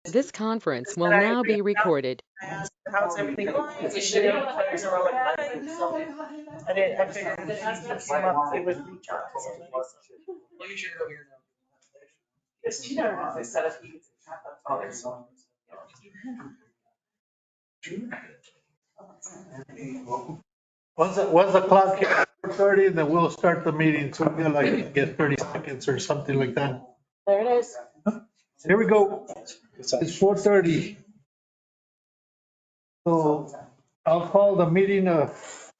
This conference will now be recorded. How's everything going? Is it shitty? I didn't, I figured if she just came up, it would reach out to somebody. Yes, she never has. I said if you. Once the clock hits 4:30, then we'll start the meeting. So we got like, I guess 30 seconds or something like that. There it is. Here we go. It's 4:30. So I'll call the meeting of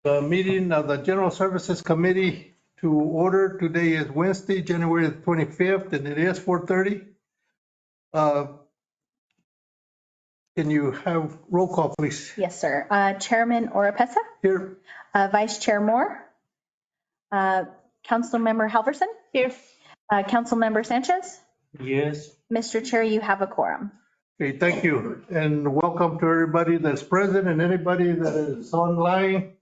the General Services Committee to order. Today is Wednesday, January 25th, and it is 4:30. Can you have roll call, please? Yes, sir. Chairman Oropesa, Here. Vice Chair Moore, Councilmember Halverson. Here. Councilmember Sanchez. Yes. Mr. Chair, you have a quorum. Okay, thank you. And welcome to everybody that's present and anybody that is online.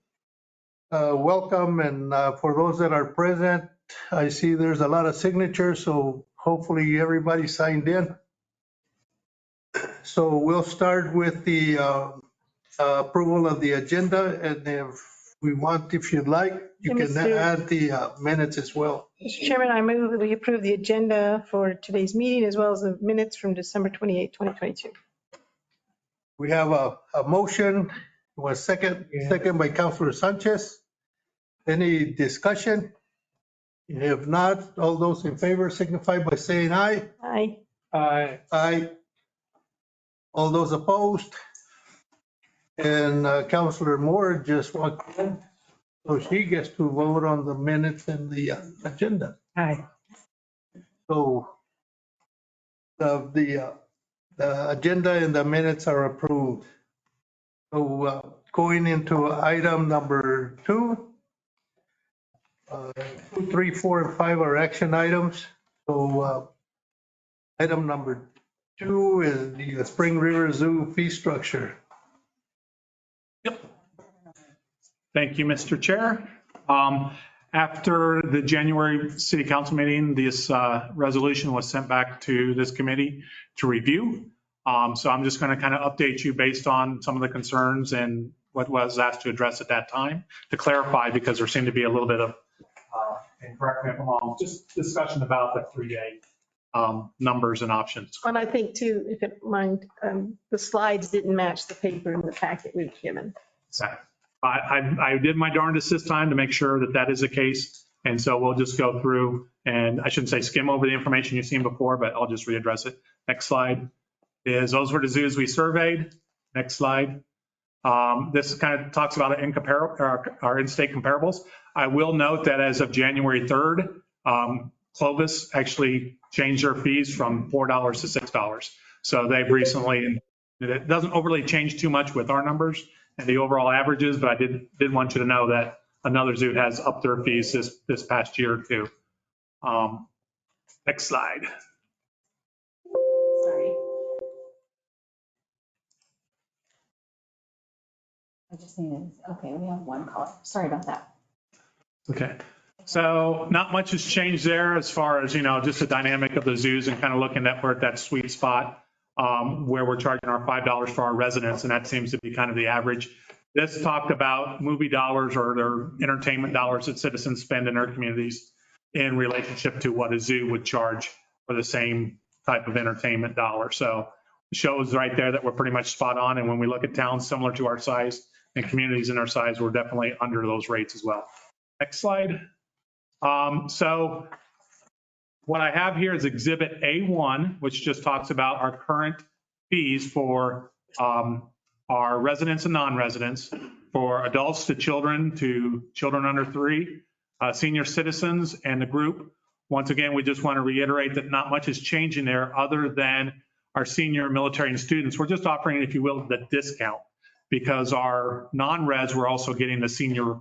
Welcome. And for those that are present, I see there's a lot of signatures, so hopefully everybody signed in. So we'll start with the approval of the agenda, and if you'd like, you can add the minutes as well. Mr. Chairman, I move that we approve the agenda for today's meeting as well as the minutes from December 28, 2022. We have a motion, was second by Councilor Sanchez. Any discussion? If not, all those in favor signify by saying aye. Aye. Aye. Aye. All those opposed? And Councilor Moore just walked in, so she gets to vote on the minutes and the agenda. Aye. So the agenda and the minutes are approved. So going into item number 2, 2, 3, 4, and 5 are action items. So item number 2 is the Spring River Zoo fee structure. Yep. Thank you, Mr. Chair. After the January City Council meeting, this resolution was sent back to this committee to review. So I'm just going to kind of update you based on some of the concerns and what was asked to address at that time to clarify, because there seemed to be a little bit of, and correct me if I'm wrong, just discussion about the 3-day numbers and options. And I think too, if you don't mind, the slides didn't match the paper in the packet we were given. So I did my darndest this time to make sure that that is the case. And so we'll just go through, and I shouldn't say skim over the information you've seen before, but I'll just readdress it. Next slide is those were the zoos we surveyed. Next slide. This kind of talks about our in-state comparables. I will note that as of January 3rd, Clovis actually changed their fees from $4 to $6. So they've recently, it doesn't overly change too much with our numbers and the overall averages, but I did want you to know that another zoo has upped their fees this past year or two. Next slide. Sorry. I just needed, okay, we have one call. Sorry about that. Okay. So not much has changed there as far as, just the dynamic of the zoos and kind of looking at we're at that sweet spot where we're charging our $5 for our residents. And that seems to be kind of the average. This talked about movie dollars or their entertainment dollars that citizens spend in their communities in relationship to what a zoo would charge for the same type of entertainment dollar. So it shows right there that we're pretty much spot on. And when we look at towns similar to our size and communities in our size, we're definitely under those rates as well. Next slide. So what I have here is Exhibit A1, which just talks about our current fees for our residents and non-residents, for adults to children under 3, senior citizens and the group. Once again, we just want to reiterate that not much is changing there other than our senior military and students. We're just offering, if you will, the discount, because our non-res, we're also getting the senior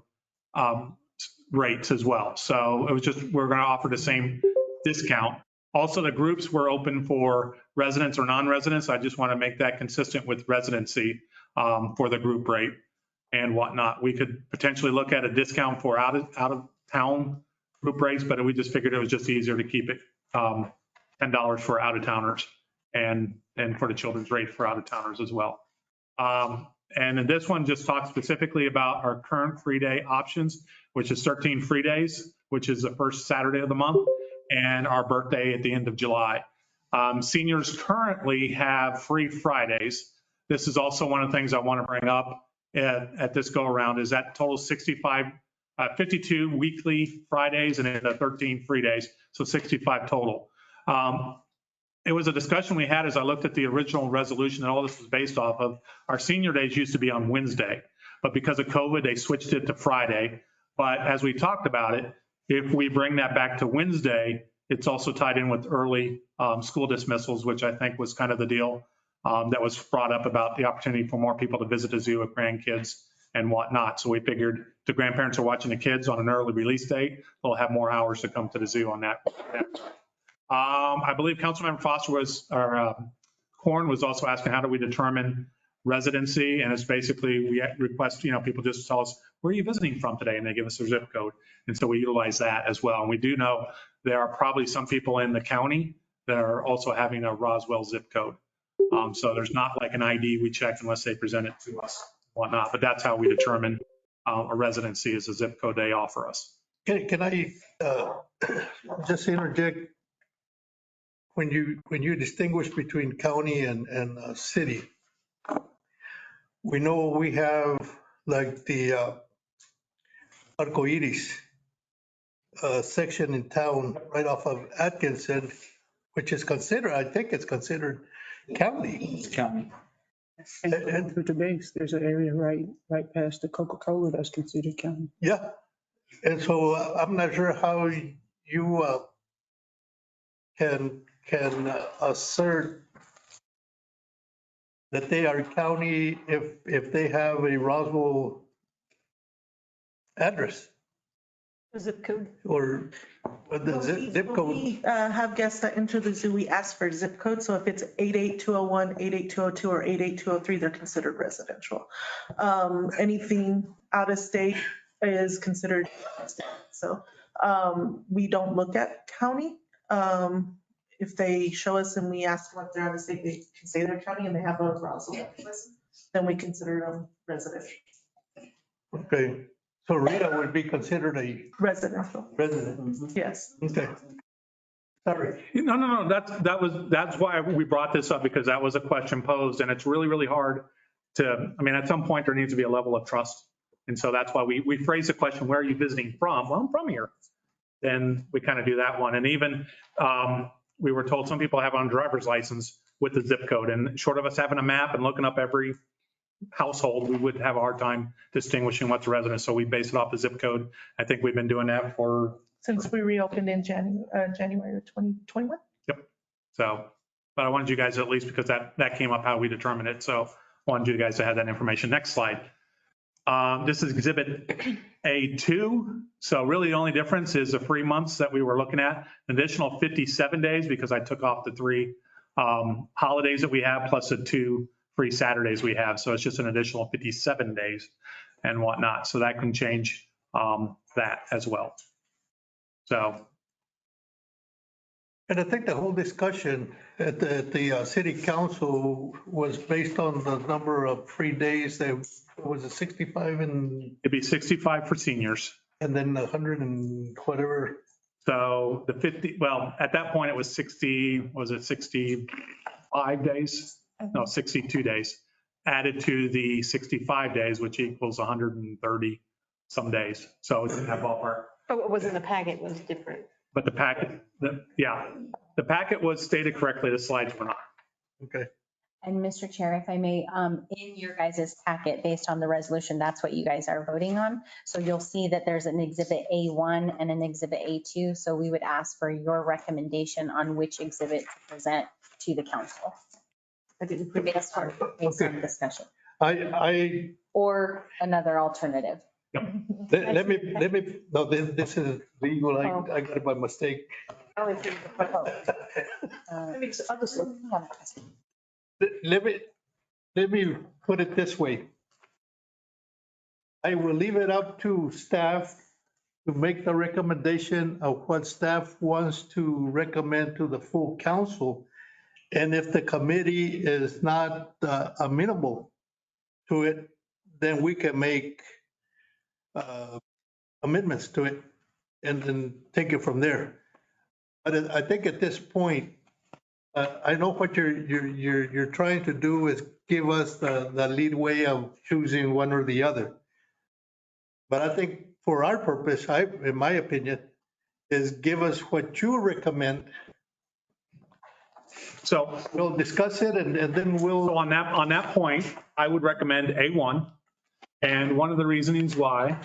rates as well. So it was just, we're going to offer the same discount. Also, the groups were open for residents or non-residents. I just want to make that consistent with residency for the group rate and whatnot. We could potentially look at a discount for out of town group rates, but we just figured it was just easier to keep it $10 for out-of-towners and for the children's rate for out-of-towners as well. And then this one just talks specifically about our current free day options, which is 13 free days, which is the first Saturday of the month, and our birthday at the end of July. Seniors currently have free Fridays. This is also one of the things I want to bring up at this go around is that total 52 weekly Fridays and then the 13 free days. So 65 total. It was a discussion we had as I looked at the original resolution that all this was based off of. Our senior days used to be on Wednesday, but because of COVID, they switched it to Friday. But as we talked about it, if we bring that back to Wednesday, it's also tied in with early school dismissals, which I think was kind of the deal that was brought up about the opportunity for more people to visit the zoo with grandkids and whatnot. So we figured the grandparents are watching the kids on an early release date, they'll have more hours to come to the zoo on that. I believe Councilmember Foster Corn was also asking, how do we determine residency? And it's basically, we request, people just tell us, where are you visiting from today? And they give us their zip code. And so we utilize that as well. And we do know there are probably some people in the county that are also having a Roswell zip code. So there's not like an ID we check unless they present it to us, whatnot. But that's how we determine a residency is a zip code they offer us. Can I just interject? When you distinguish between county and city, we know we have like the Arcoiris section in town right off of Atkinson, which is considered, I think it's considered county. It's county. And to the base, there's an area right past the Coca-Cola that's considered county. Yeah. And so I'm not sure how you can assert that they are county if they have a Roswell address The zip code. or the zip When code. we have guests that enter the zoo, we ask for zip code. So if it's 88201, 88202, or 88203, they're considered residential. Anything out of state is considered. So we don't look at county. If they show us and we ask what they're out of state, they can say they're county and they have a Roswell license, then we consider them residential. Okay, so Rita would be considered a Residential, resident. yes. Okay. Sorry. No. That's why we brought this up, because that was a question posed, and it's really, really hard at some point there needs to be a level of trust. And so that's why we phrase the question, where are you visiting from? Well, I'm from here. Then we kind of do that one. And even we were told some people have on driver's license with the zip code, and short of us having a map and looking up every household, we would have a hard time distinguishing what's a resident. So we base it off the zip code. I think we've been doing that for. Since we reopened in January of 2021. Yep. So, but I wanted you guys at least, because that came up how we determine it. So I wanted you guys to have that information. Next slide. This is Exhibit A2. So really the only difference is the 3 months that we were looking at, an additional 57 days, because I took off the 3 holidays that we have plus the 2 free Saturdays we have. So it's just an additional 57 days and whatnot. So that can change that as well. So. And I think the whole discussion at the city council was based on the number of free days. That was it 65 and. It'd be 65 for seniors. And then 100 and whatever. So the 50, well, at that point it was 60, was it 65 days? No, 62 days added to the 65 days, which equals 130 some days. So it's in that ballpark. But what was in the packet was different. But the packet, the packet was stated correctly. The slides were not. Okay. And Mr. Chair, if I may, in your guys' packet, based on the resolution, that's what you guys are voting on. So you'll see that there's an Exhibit A1 and an Exhibit A2. So we would ask for your recommendation on which exhibit to present to the council. I didn't put it. Based on discussion. I Or another alternative. let me, no, this is legal. I got it by mistake. Oh, it's in the photo. Let me put it this way. I will leave it up to staff to make the recommendation of what staff wants to recommend to the full council. And if the committee is not amenable to it, then we can make amendments to it and then take it from there. But I think at this point, I know what you're trying to do is give us the leadway of choosing one or the other. But I think for our purpose, in my opinion, is give us what you recommend. So We'll discuss it and then So we'll, on that point, I would recommend A1. And one of the reasonings why,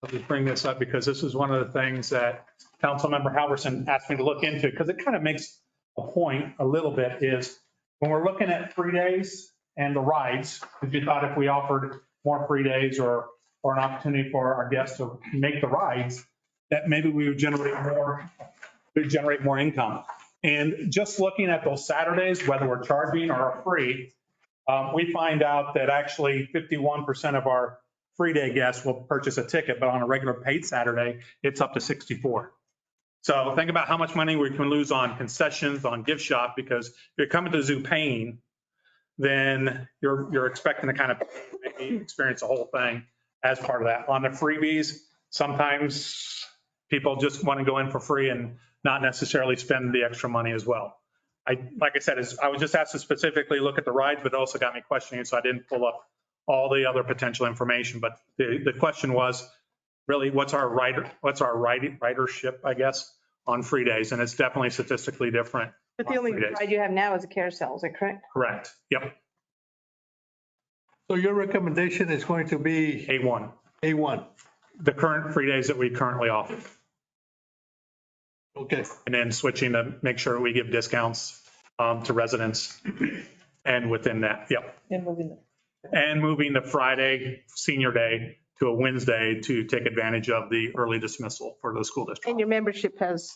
I'll just bring this up because this is one of the things that Councilmember Halverson asked me to look into, because it kind of makes a point a little bit, is when we're looking at 3 days and the rides, if you thought if we offered more free days or an opportunity for our guests to make the rides, that maybe we would generate more income. And just looking at those Saturdays, whether we're charging or are free, we find out that actually 51% of our free day guests will purchase a ticket, but on a regular paid Saturday, it's up to 64. So think about how much money we can lose on concessions, on gift shop, because if you're coming to the zoo paying, then you're expecting to kind of maybe experience the whole thing as part of that. On the freebies, sometimes people just want to go in for free and not necessarily spend the extra money as well. Like I said, I was just asked to specifically look at the rides, but it also got me questioning, so I didn't pull up all the other potential information. But the question was really, what's our ridership, I guess, on free days? And it's definitely statistically different. But the only on free days. ride you have now is a carousel, is that correct? Correct. Yep. so your recommendation is going to be A1, A1. the current free days that we currently offer. Okay. And then switching to make sure we give discounts to residents. And within that, yep. And moving the Friday senior day to a Wednesday to take advantage of the early dismissal for the school district. And your membership has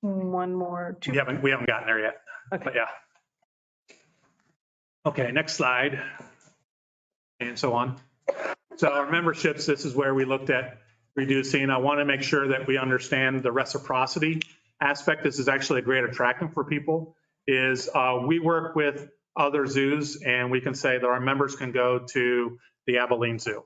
one more, two. We haven't gotten there yet, Okay. but yeah. Okay, next slide. And so on. So our memberships, this is where we looked at reducing. I want to make sure that we understand the reciprocity aspect. This is actually a great attractant for people, is we work with other zoos and we can say that our members can go to the Abilene Zoo.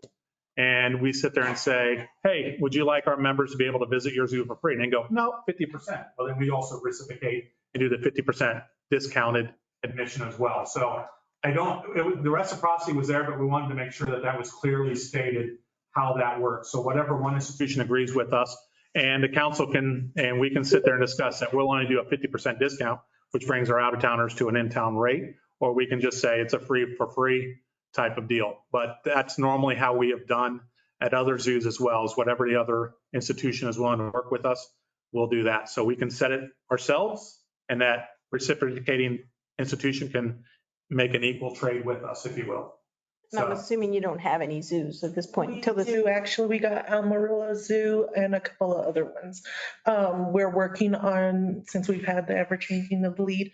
And we sit there and say, hey, would you like our members to be able to visit your zoo for free? And they go, no, 50%. Well, then we also reciprocate and do the 50% discounted admission as well. So the reciprocity was there, but we wanted to make sure that that was clearly stated how that works. So whatever one institution agrees with us, and the council can, and we can sit there and discuss that we'll only do a 50% discount, which brings our out-of-towners to an in-town rate, or we can just say it's a free for free type of deal. But that's normally how we have done at other zoos as well, is whatever the other institution is willing to work with us, we'll do that. So we can set it ourselves, and that reciprocating institution can make an equal trade with us, if you will. And I'm So assuming you don't have any zoos at this point until this. Zoo, actually, we got Amarillo Zoo and a couple of other ones. We're working on, since we've had the ever changing of the lead,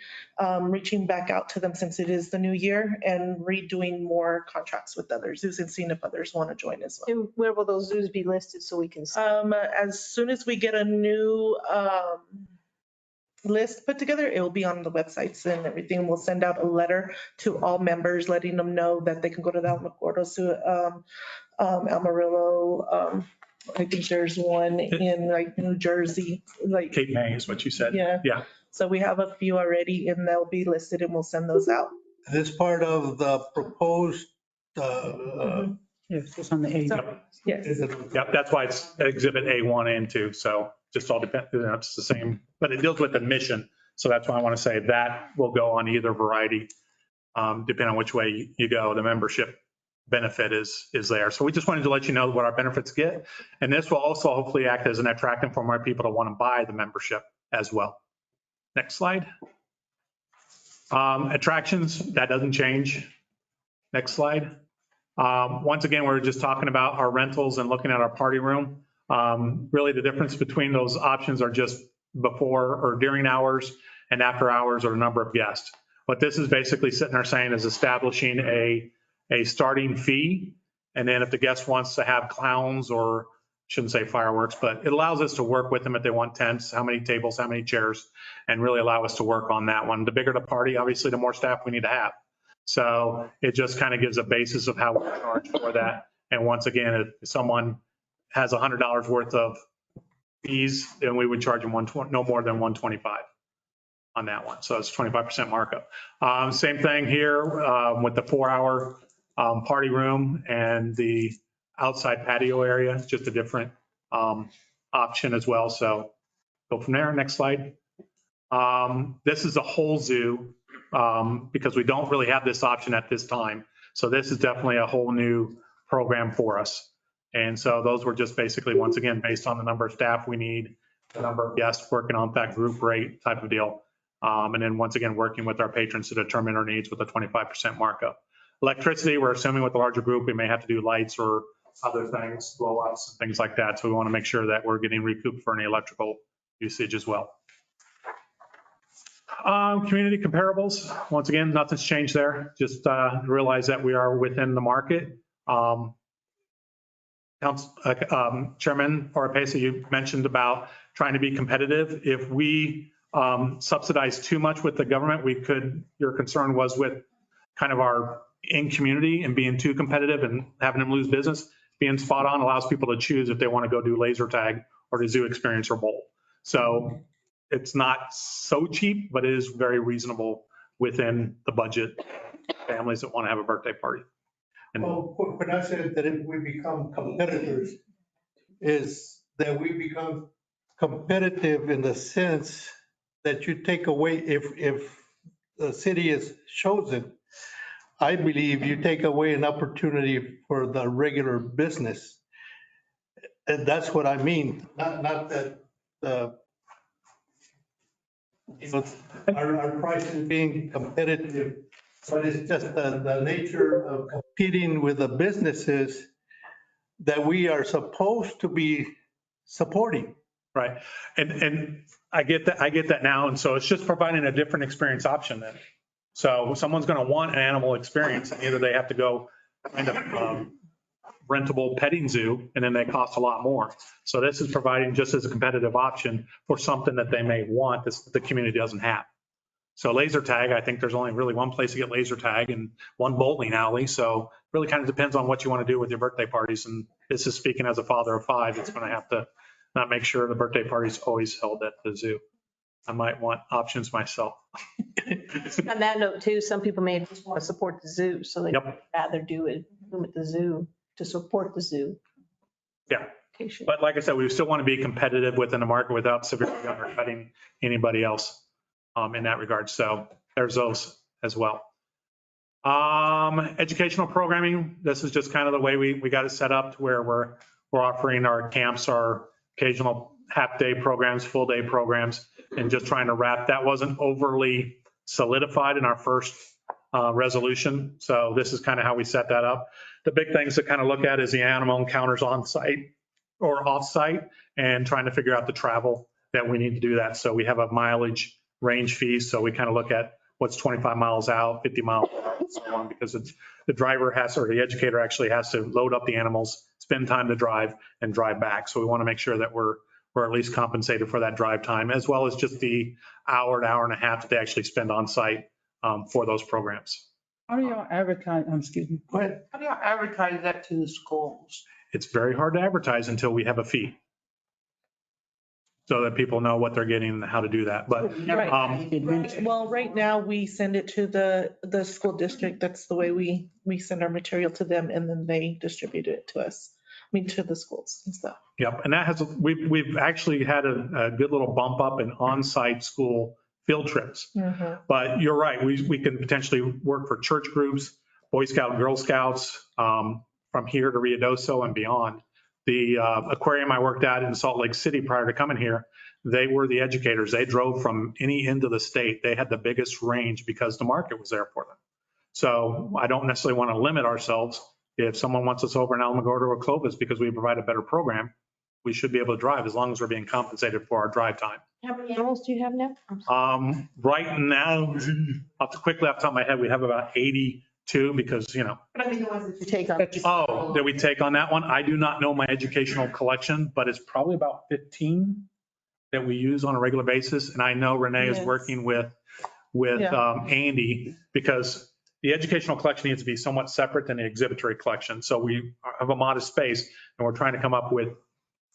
reaching back out to them since it is the new year and redoing more contracts with other zoos and seeing if others want to join as well. And where will those zoos be listed so we can see? As soon as we get a new list put together, it will be on the websites and everything. We'll send out a letter to all members, letting them know that they can go to the Alamogordo Zoo, Amarillo. I think there's one in like New Jersey, like, Cape May is what you said. yeah. Yeah. So we have a few already and they'll be listed and we'll send those out. This part of the proposed, Yes, it's on the 8th. So, yes. Yep, that's why it's exhibit A1 and 2. So just all depends, it's the same, but it deals with admission. So that's why I want to say that will go on either variety, depending on which way you go. The membership benefit is there. So we just wanted to let you know what our benefits get. And this will also hopefully act as an attractant for more people to want to buy the membership as well. Next slide. Attractions, that doesn't change. Next slide. Once again, we're just talking about our rentals and looking at our party room. Really the difference between those options are just before or during hours and after hours or the number of guests. What this is basically sitting there saying is establishing a starting fee. And then if the guest wants to have clowns or shouldn't say fireworks, but it allows us to work with them if they want tents, how many tables, how many chairs, and really allow us to work on that one. The bigger the party, obviously, the more staff we need to have. So it just kind of gives a basis of how we charge for that. And once again, if someone has $100 worth of fees, then we would charge them no more than 125 on that one. So it's 25% markup. Same thing here with the 4-hour party room and the outside patio area. It's just a different option as well. So go from there. Next slide. This is a whole zoo because we don't really have this option at this time. So this is definitely a whole new program for us. And so those were just basically, once again, based on the number of staff we need, the number of guests working on that group rate type of deal. And then once again, working with our patrons to determine our needs with a 25% markup. Electricity, we're assuming with a larger group, we may have to do lights or other things, blow ups and things like that. So we want to make sure that we're getting recouped for any electrical usage as well. Community comparables, once again, nothing's changed there. Just realize that we are within the market. Chairman Oropesa, you mentioned about trying to be competitive. If we subsidize too much with the government, we could, your concern was with kind of our in community and being too competitive and having them lose business. Being spot on allows people to choose if they want to go do laser tag or the zoo experience or bowl. So it's not so cheap, but it is very reasonable within the budget families that want to have a birthday party. And Well, when I said that if we become competitors, is that we become competitive in the sense that you take away, if the city is chosen, I believe you take away an opportunity for the regular business. And that's what I mean, not that our prices being competitive, but it's just the nature of competing with the businesses that we are supposed to be supporting. right. And I get that now. And so it's just providing a different experience option then. So someone's going to want an animal experience, and either they have to go find a rentable petting zoo, and then they cost a lot more. So this is providing just as a competitive option for something that they may want that the community doesn't have. So laser tag, I think there's only really one place to get laser tag and one bowling alley. So really kind of depends on what you want to do with your birthday parties. And this is speaking as a father of 5, it's going to have to not make sure the birthday party's always held at the zoo. I might want options myself. On that note too, some people may just want to support the zoo, so they'd Yep. rather do it at the zoo to support the zoo. Yeah. But like I said, we still want to be competitive within the market without severely undercutting anybody else in that regard. So there's those as well. Educational programming. This is just kind of the way we got it set up to where we're offering our camps, our occasional half-day programs, full-day programs, and just trying to wrap. That wasn't overly solidified in our first resolution. So this is kind of how we set that up. The big things to kind of look at is the animal encounters on site or off site and trying to figure out the travel that we need to do that. So we have a mileage range fee. So we kind of look at what's 25 miles out, 50 miles out, and so on, because it's the driver has, or the educator actually has to load up the animals, spend time to drive and drive back. So we want to make sure that we're at least compensated for that drive time, as well as just the hour to hour and a half that they actually spend on site for those programs. How do y'all advertise, excuse me, Go ahead. how do y'all advertise that to the schools? It's very hard to advertise until we have a fee, so that people know what they're getting and how to do that. But Well, right now, we send it to the school district. That's the way we send our material to them, and then they distribute it to us. I mean, to the schools and stuff. Yep, and that has, we've actually had a good little bump up in on-site school field trips. But you're right, we can potentially work for church groups, Boy Scout, Girl Scouts, from here to Ruidoso and beyond. The aquarium I worked at in Salt Lake City prior to coming here, they were the educators. They drove from any end of the state. They had the biggest range because the market was there for them. So I don't necessarily want to limit ourselves. If someone wants us over in Alamogordo or Clovis because we provide a better program, we should be able to drive as long as we're being compensated for our drive time. How many animals do you have now? Right now, quickly off the top of my head, we have about 80 too, because, you know, But I mean, the ones that you take on. oh, that we take on that one. I do not know my educational collection, but it's probably about 15 that we use on a regular basis. And I know Renee is Yes. working with Yeah. Andy, because the educational collection needs to be somewhat separate than the exhibitory collection. So we have a modest space and we're trying to come up with,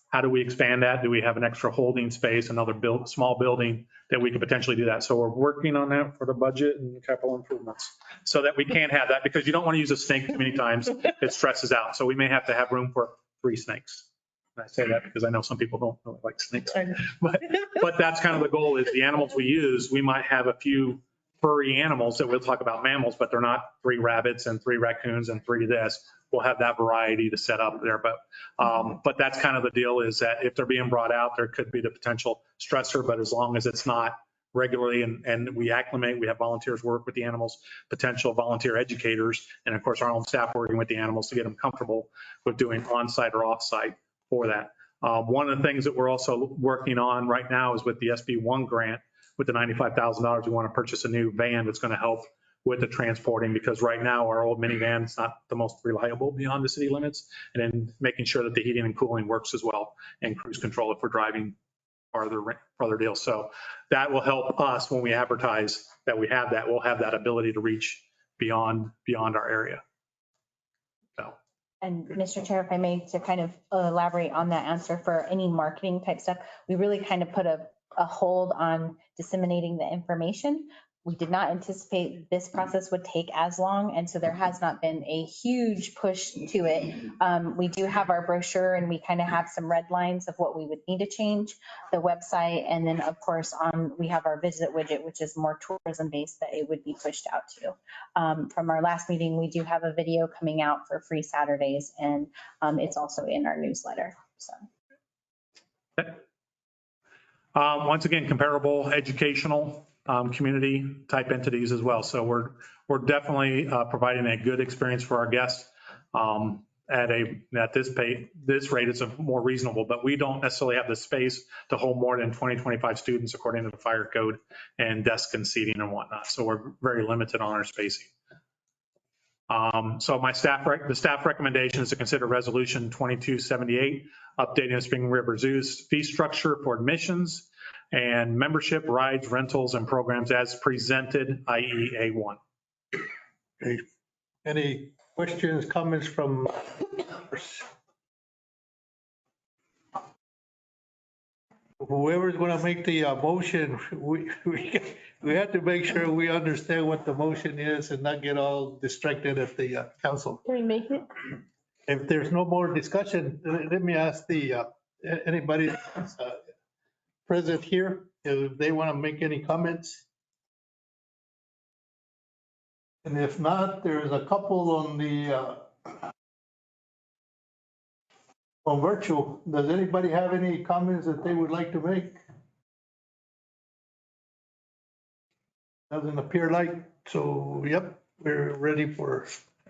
how do we expand that? Do we have an extra holding space, another small building that we could potentially do that? So we're working on that for the budget and capital improvements so that we can have that, because you don't want to use a snake too many times. It stresses out. So we may have to have room for 3 snakes. And I say that because I know some people don't really like snakes. But that's kind of the goal, is the animals we use, we might have a few furry animals that we'll talk about mammals, but they're not 3 rabbits and 3 raccoons and 3 this. We'll have that variety to set up there. But that's kind of the deal, is that if they're being brought out, there could be the potential stressor, but as long as it's not regularly and we acclimate, we have volunteers work with the animals, potential volunteer educators, and of course our own staff working with the animals to get them comfortable with doing on-site or off-site for that. One of the things that we're also working on right now is with the SB1 grant, with the $95,000, we want to purchase a new van that's going to help with the transporting, because right now our old minivan is not the most reliable beyond the city limits, and then making sure that the heating and cooling works as well, and cruise control if we're driving farther deals. So that will help us when we advertise that we have that, we'll have that ability to reach beyond our area. So. And Mr. Chair, if I may, to kind of elaborate on that answer for any marketing type stuff, we really kind of put a hold on disseminating the information. We did not anticipate this process would take as long, and so there has not been a huge push to it. We do have our brochure, and we kind of have some red lines of what we would need to change, the website, and then of course we have our visit widget, which is more tourism based, that it would be pushed out to. From our last meeting, we do have a video coming out for free Saturdays, and it's also in our newsletter. So. Once again, comparable educational community type entities as well. So we're definitely providing a good experience for our guests. At this rate, it's a more reasonable, but we don't necessarily have the space to hold more than 20, 25 students according to the fire code and desk and seating and whatnot. So we're very limited on our spacing. So the staff recommendation is to consider resolution 2278, updating the Spring River Zoo's fee structure for admissions and membership, rides, rentals, and programs as presented, i.e. A1. Okay. Any questions, comments from? Whoever's going to make the motion, we have to make sure we understand what the motion is and not get all distracted at the council. Can we make it? If there's no more discussion, let me ask anybody present here, if they want to make any comments. And if not, there's a couple on virtual. Does anybody have any comments that they would like to make? Doesn't appear like, so yep, we're ready for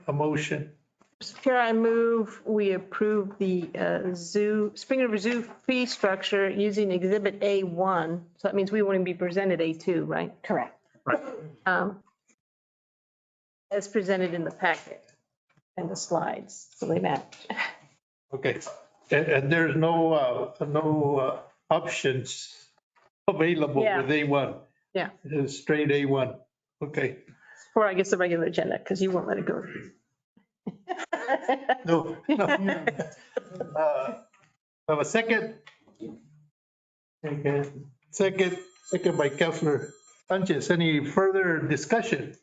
a motion. Mr. Chair, I move we approve the Spring River Zoo fee structure using Exhibit A1. So that means we wouldn't be presented A2, right? Correct. As presented in the packet and the slides, so they match. Okay, and there's no options available Yeah. with A1. Yeah. It's straight A1. Okay. Or I guess the regular agenda, because you won't let it go. No. Have a second? Okay. Second by Councilor Sanchez. Any further discussion?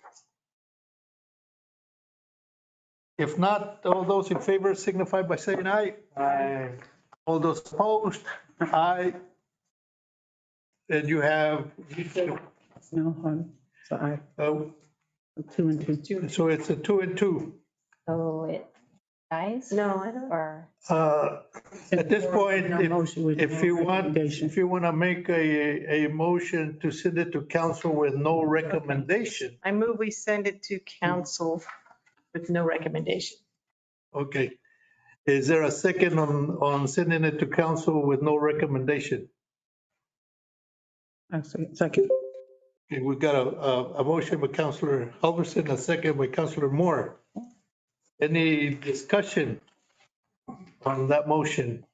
If not, all those in favor signify by saying aye. Aye. All those opposed? Aye. And you have, No, so oh, 2 and 2. so it's a 2 and 2. So it dies? No, I don't. Or At this point, No motion with if no you want, recommendation. if you want to make a motion to send it to council with no recommendation, I move we send it to council with no recommendation. okay. Is there a second on sending it to council with no recommendation? I say second. Okay, we got a motion by Counselor Halverson, a second by Counselor Moore. Any discussion on that motion?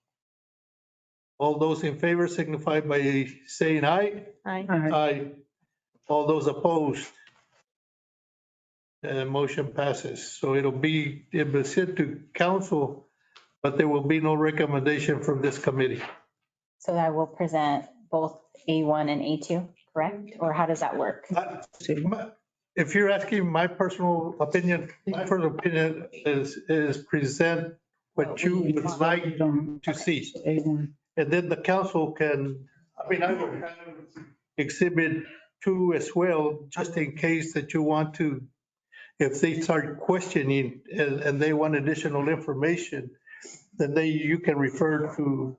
All those in favor signify by saying aye. Aye. Aye. All those opposed? Motion passes. So it will sent to council, but there will be no recommendation from this committee. So I will present both A1 and A2, correct? Or how does that work? If you're asking my personal opinion, is present what you would like to see. A1. And then the council can, I would have exhibit 2 as well, just in case that you want to, if they start questioning and they want additional information, then you can refer to.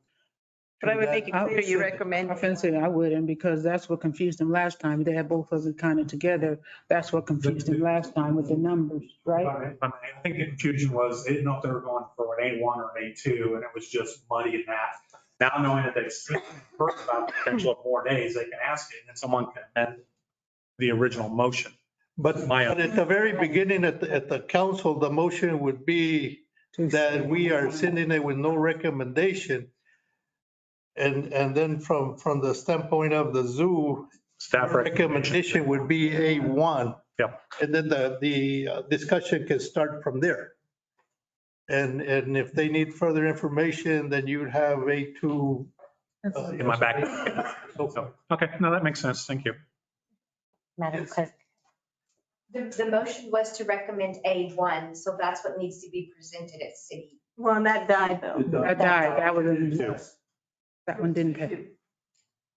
But I would make it clear you recommend. I was gonna say I wouldn't, because that's what confused them last time. They had both of them kind of together. That's what confused them last time with the numbers, right? I think the confusion was, they didn't know if they were going for an A1 or an A2, and it was just muddy in that. Now knowing that they've heard about the potential of more days, they can ask it, and someone can amend the original motion. But at the very beginning, at the council, the motion would be that we are sending it with no recommendation. And then from the standpoint of the zoo, Staff recommendation. recommendation would be A1. Yep. And then the discussion can start from there. And if they need further information, then you would have A2. In my back. Okay, no, that makes sense. Thank you. Madam Clerk? The motion was to recommend A1, so that's what needs to be presented at city. Well, and that died though. That died. That was, that one didn't pass.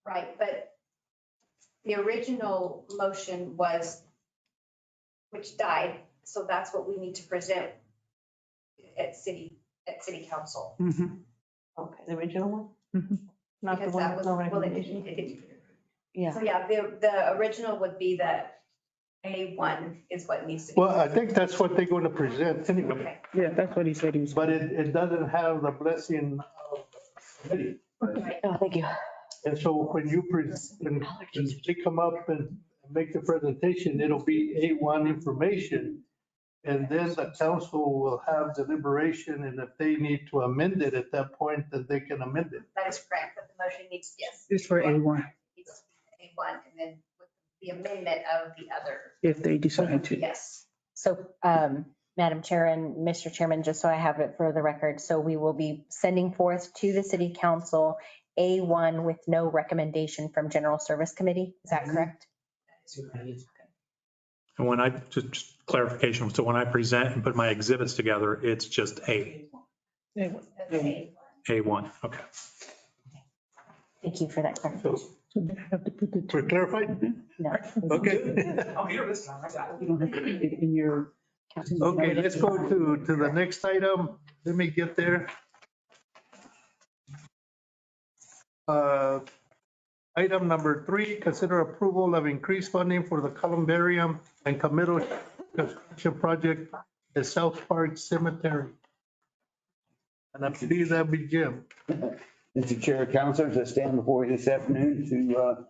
Right, but the original motion was, which died, so that's what we need to present at city council. Mhm. Okay, the original one? Mhm. Not the Because one that with was, no well, recommendation? so yeah, the original would be that A1 is what needs to be. Well, I think that's what they're going to present anyway, Okay. Yeah, that's what he said he was. but it doesn't have the blessing of the committee. Oh, thank you. And so when when they come up and make the presentation, it'll be A1 information. And then the council will have deliberation, and if they need to amend it at that point, then they can amend it. That is correct, but the motion needs, yes. It's for A1, Needs to be A1, and then with the amendment of the other, if they decide to. yes. So, Madam Chair and Mr. Chairman, just so I have it for the record, so we will be sending forth to the city council A1 with no recommendation from General Service Committee. Is that correct? And when just clarification, so when I present and put my exhibits together, it's just A1. Okay. Thank you for that clarification. So they have to put the For two. clarified? No. Okay. Oh, here, this time, I got it. You don't have to put it in your. Okay, let's go to the next item. Let me get there. Item number 3, consider approval of increased funding for the columbarium and committal construction project at South Park Cemetery. And I believe that'd be Jim. Mr. Chair, councilors, I stand before you this afternoon to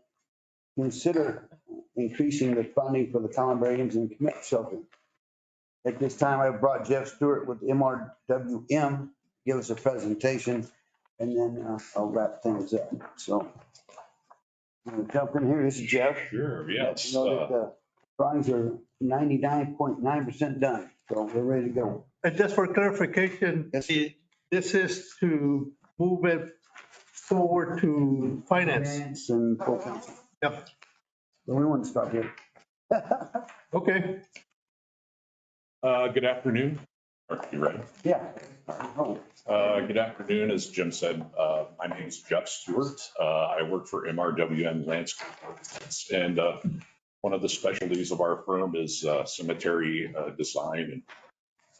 consider increasing the funding for the columbariums and commit shelter. At this time, I've brought Jeff Stewart with MRWM, give us a presentation, and then I'll wrap things up. So I'm going to jump in here. This is Jeff. Sure, yes. You know that the drawings are 99.9% done, so we're ready to go. And just for clarification, Yes. this is to move it forward to finance. And full council. Yep. But we want to start here. Okay. Good afternoon. Are you ready? Yeah. Good afternoon. As Jim said, my name is Jeff Stewart. I work for MRWM Landscape Architects, and one of the specialties of our firm is cemetery design.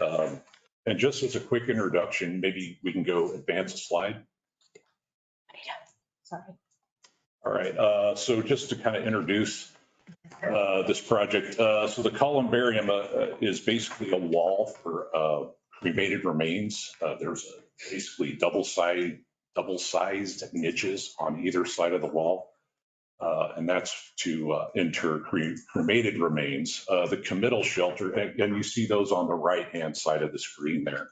And just as a quick introduction, maybe we can go advance a slide. Sorry. All right. So just to kind of introduce this project. So the columbarium is basically a wall for cremated remains. There's basically double-sized niches on either side of the wall. and that's to inter cremated remains. The committal shelter, and you see those on the right-hand side of the screen there.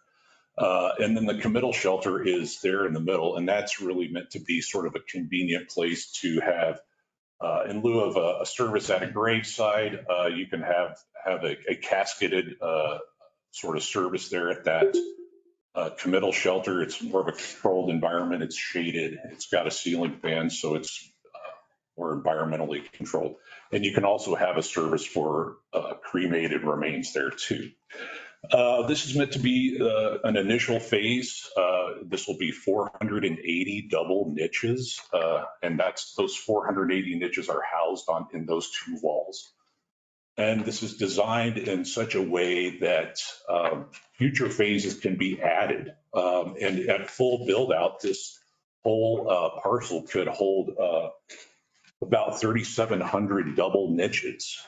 And then the committal shelter is there in the middle, and that's really meant to be sort of a convenient place to have, in lieu of a service at a graveside, you can have a casketed sort of service there at that committal shelter. It's more of a controlled environment. It's shaded. It's got a ceiling fan, so it's more environmentally controlled. And you can also have a service for cremated remains there too. This is meant to be an initial phase. This will be 480 double niches, and those 480 niches are housed in those two walls. And this is designed in such a way that future phases can be added. And at full build out, this whole parcel could hold about 3,700 double niches.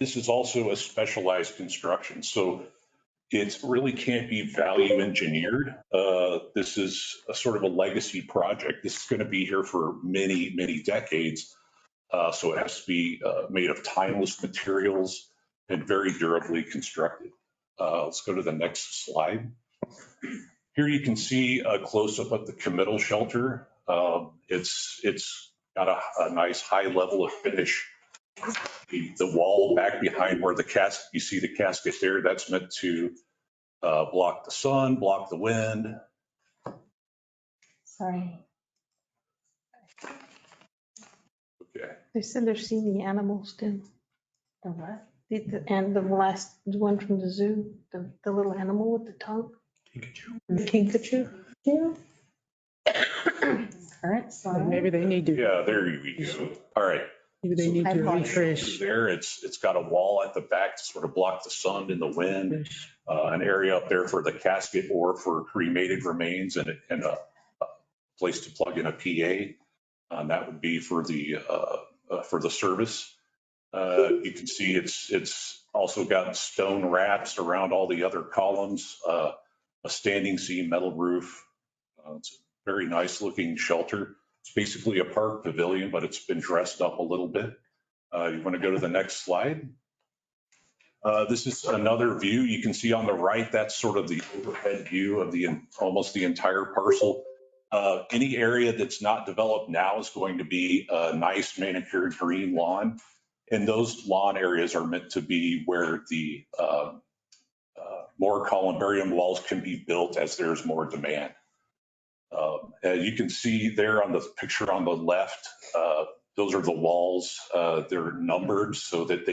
This is also a specialized construction, so it really can't be value engineered. This is a sort of a legacy project. This is going to be here for many, many decades. So it has to be made of timeless materials and very durably constructed. Let's go to the next slide. Here you can see a close-up of the committal shelter. It's got a nice high level of finish. The wall back behind where you see the casket there, that's meant to block the sun, block the wind. Sorry. Okay. They said they're seeing the animals too. The what? And the last one from the zoo, the little animal with the tongue. The Kinkajou? Yeah. Current slide. Maybe they need to, Yeah, there you go. All right. maybe they need to refresh. There, it's got a wall at the back to sort of block the sun and the wind, an area up there for the casket or for cremated remains, and a place to plug in a PA. And that would be for the service. You can see it's also got stone wraps around all the other columns, a standing seam metal roof. It's a very nice looking shelter. It's basically a park pavilion, but it's been dressed up a little bit. You want to go to the next slide? This is another view. You can see on the right, that's sort of the overhead view of almost the entire parcel. Any area that's not developed now is going to be a nice manicured green lawn. And those lawn areas are meant to be where the more columbarium walls can be built as there's more demand. You can see there on the picture on the left, those are the walls. They're numbered so that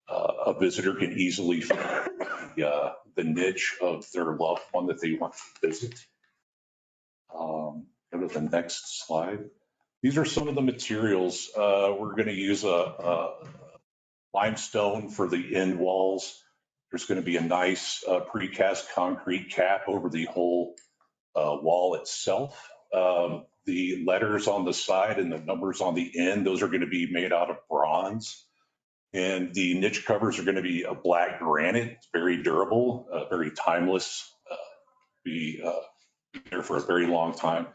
a visitor can easily find the niche of their loved one that they want to visit. Go to the next slide. These are some of the materials. We're going to use a limestone for the end walls. There's going to be a nice precast concrete cap over the whole wall itself. The letters on the side and the numbers on the end, those are going to be made out of bronze. And the niche covers are going to be a black granite. It's very durable, very timeless, be there for a very long time.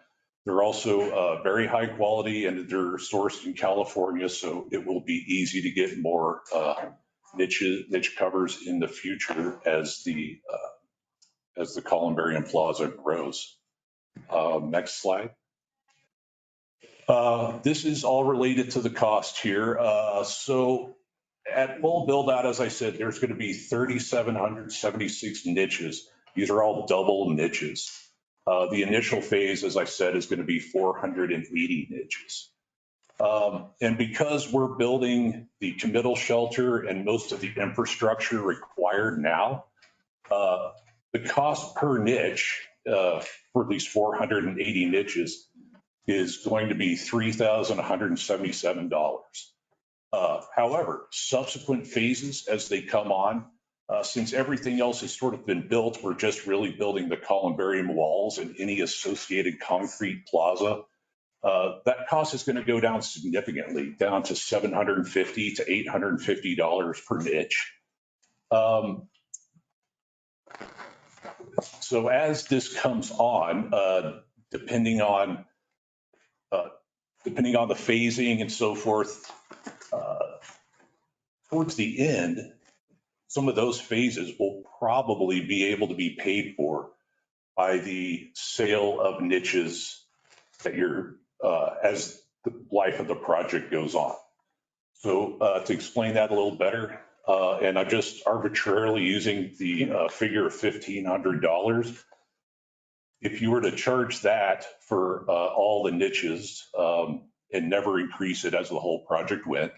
They're also very high quality, and they're sourced in California, so it will be easy to get more niche covers in the future as the Columbarium Plaza grows. Next slide. This is all related to the cost here. So at full build out, as I said, there's going to be 3,776 niches. These are all double niches. The initial phase, as I said, is going to be 480 niches. And because we're building the committal shelter and most of the infrastructure required now, the cost per niche for these 480 niches is going to be $3,177. However, subsequent phases as they come on, since everything else has sort of been built, we're just really building the columbarium walls and any associated concrete plaza. That cost is going to go down significantly, down to $750 to $850 per niche. So as this comes on, depending on depending on the phasing and so forth, towards the end, some of those phases will probably be able to be paid for by the sale of niches that you're, as the life of the project goes on. So to explain that a little better, and I'm just arbitrarily using the figure of $1,500. If you were to charge that for all the niches and never increase it as the whole project went,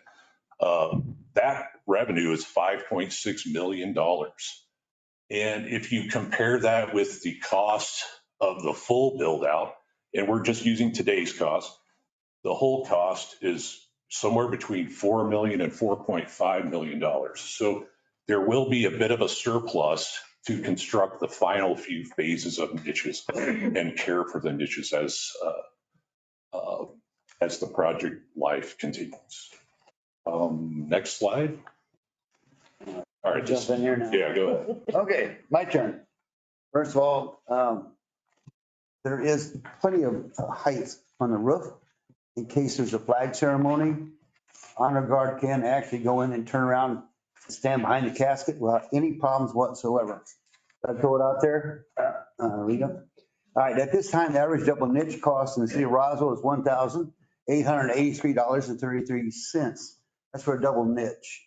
that revenue is $5.6 million. And if you compare that with the cost of the full build out, and we're just using today's cost, the whole cost is somewhere between $4 million and $4.5 million. So there will be a bit of a surplus to construct the final few phases of niches and care for the niches as the project life continues. Next slide. All right, Jump in here now. Yeah, go ahead. Okay, my turn. First of all, there is plenty of height on the roof in case there's a flag ceremony. Honor guard can actually go in and turn around and stand behind the casket without any problems whatsoever. Did I throw it out there, Rita? All right, at this time, the average double niche cost in the city of Roswell is $1,883.33. That's for a double niche.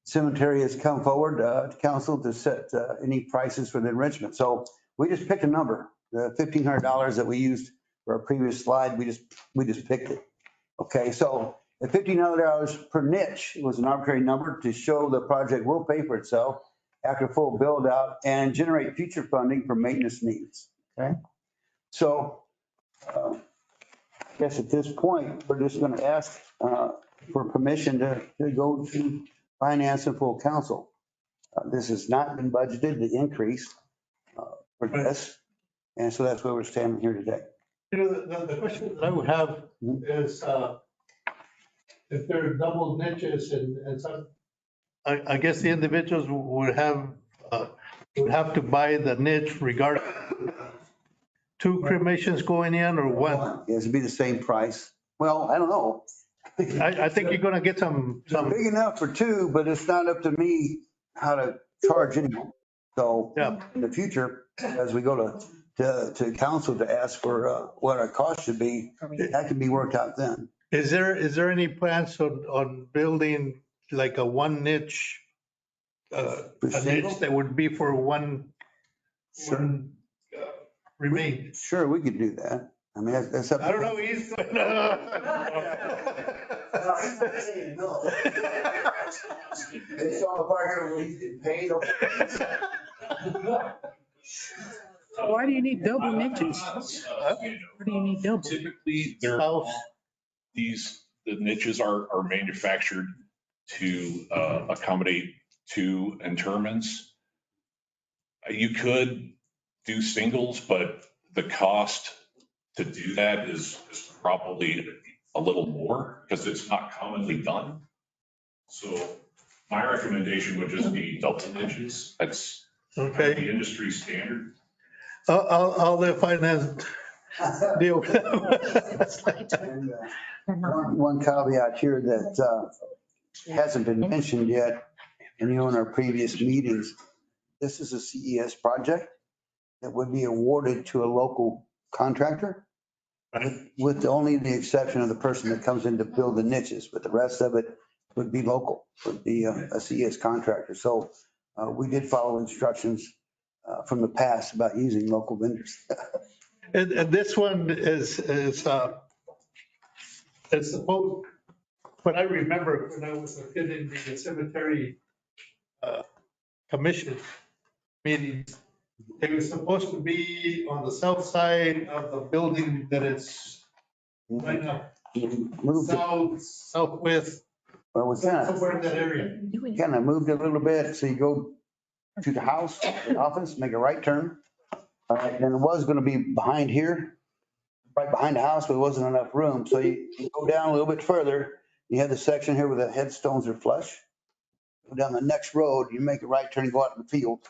Cemetery has come forward to council to set any prices for the enrichment. So we just picked a number, the $1,500 that we used for our previous slide, we just picked it. Okay, so the $1,500 per niche was an arbitrary number to show the project will pay for itself after full build out and generate future funding for maintenance needs. Okay, so I guess at this point, we're just going to ask for permission to go to finance and full council. This has not been budgeted, the increase for this. And so that's where we're standing here today. You know, the question that I would have is if there are double niches and some, I guess the individuals would have to buy the niche regardless. Two cremations going in or one? It would be the same price. Well, I don't know. I think you're gonna get some. Big enough for two, but it's not up to me how to charge anyone. So in the future, as we go to council to ask for what our cost should be, that can be worked out then. Is there any plans on building like a one niche? A niche that would be for one remain? Sure, we could do that. I mean, that's up. I don't know. He's. It's all part of he's getting paid. Why do you need double niches? Why do you need double? Typically, the niches are manufactured to accommodate two interments. You could do singles, but the cost to do that is probably a little more because it's not commonly done. So my recommendation would just be double niches. That's Okay. the industry standard. I'll let finance deal with And, one caveat here that hasn't been mentioned yet, and in our previous meetings, this is a CES project that would be awarded to a local contractor with only the exception of the person that comes in to build the niches, but the rest of it would be local, would be a CES contractor. So we did follow instructions from the past about using local vendors. And this one is supposed, what I remember when I was attending the cemetery commission meetings, it was supposed to be on the south side of the building that is right now, southwest, Well, we somewhere in that area. kind of moved a little bit. So you go to the house, the office, make a right turn. All right, then it was going to be behind here, right behind the house, but there wasn't enough room. So you go down a little bit further. You have the section here where the headstones are flush. Go down the next road, you make a right turn and go out in the field.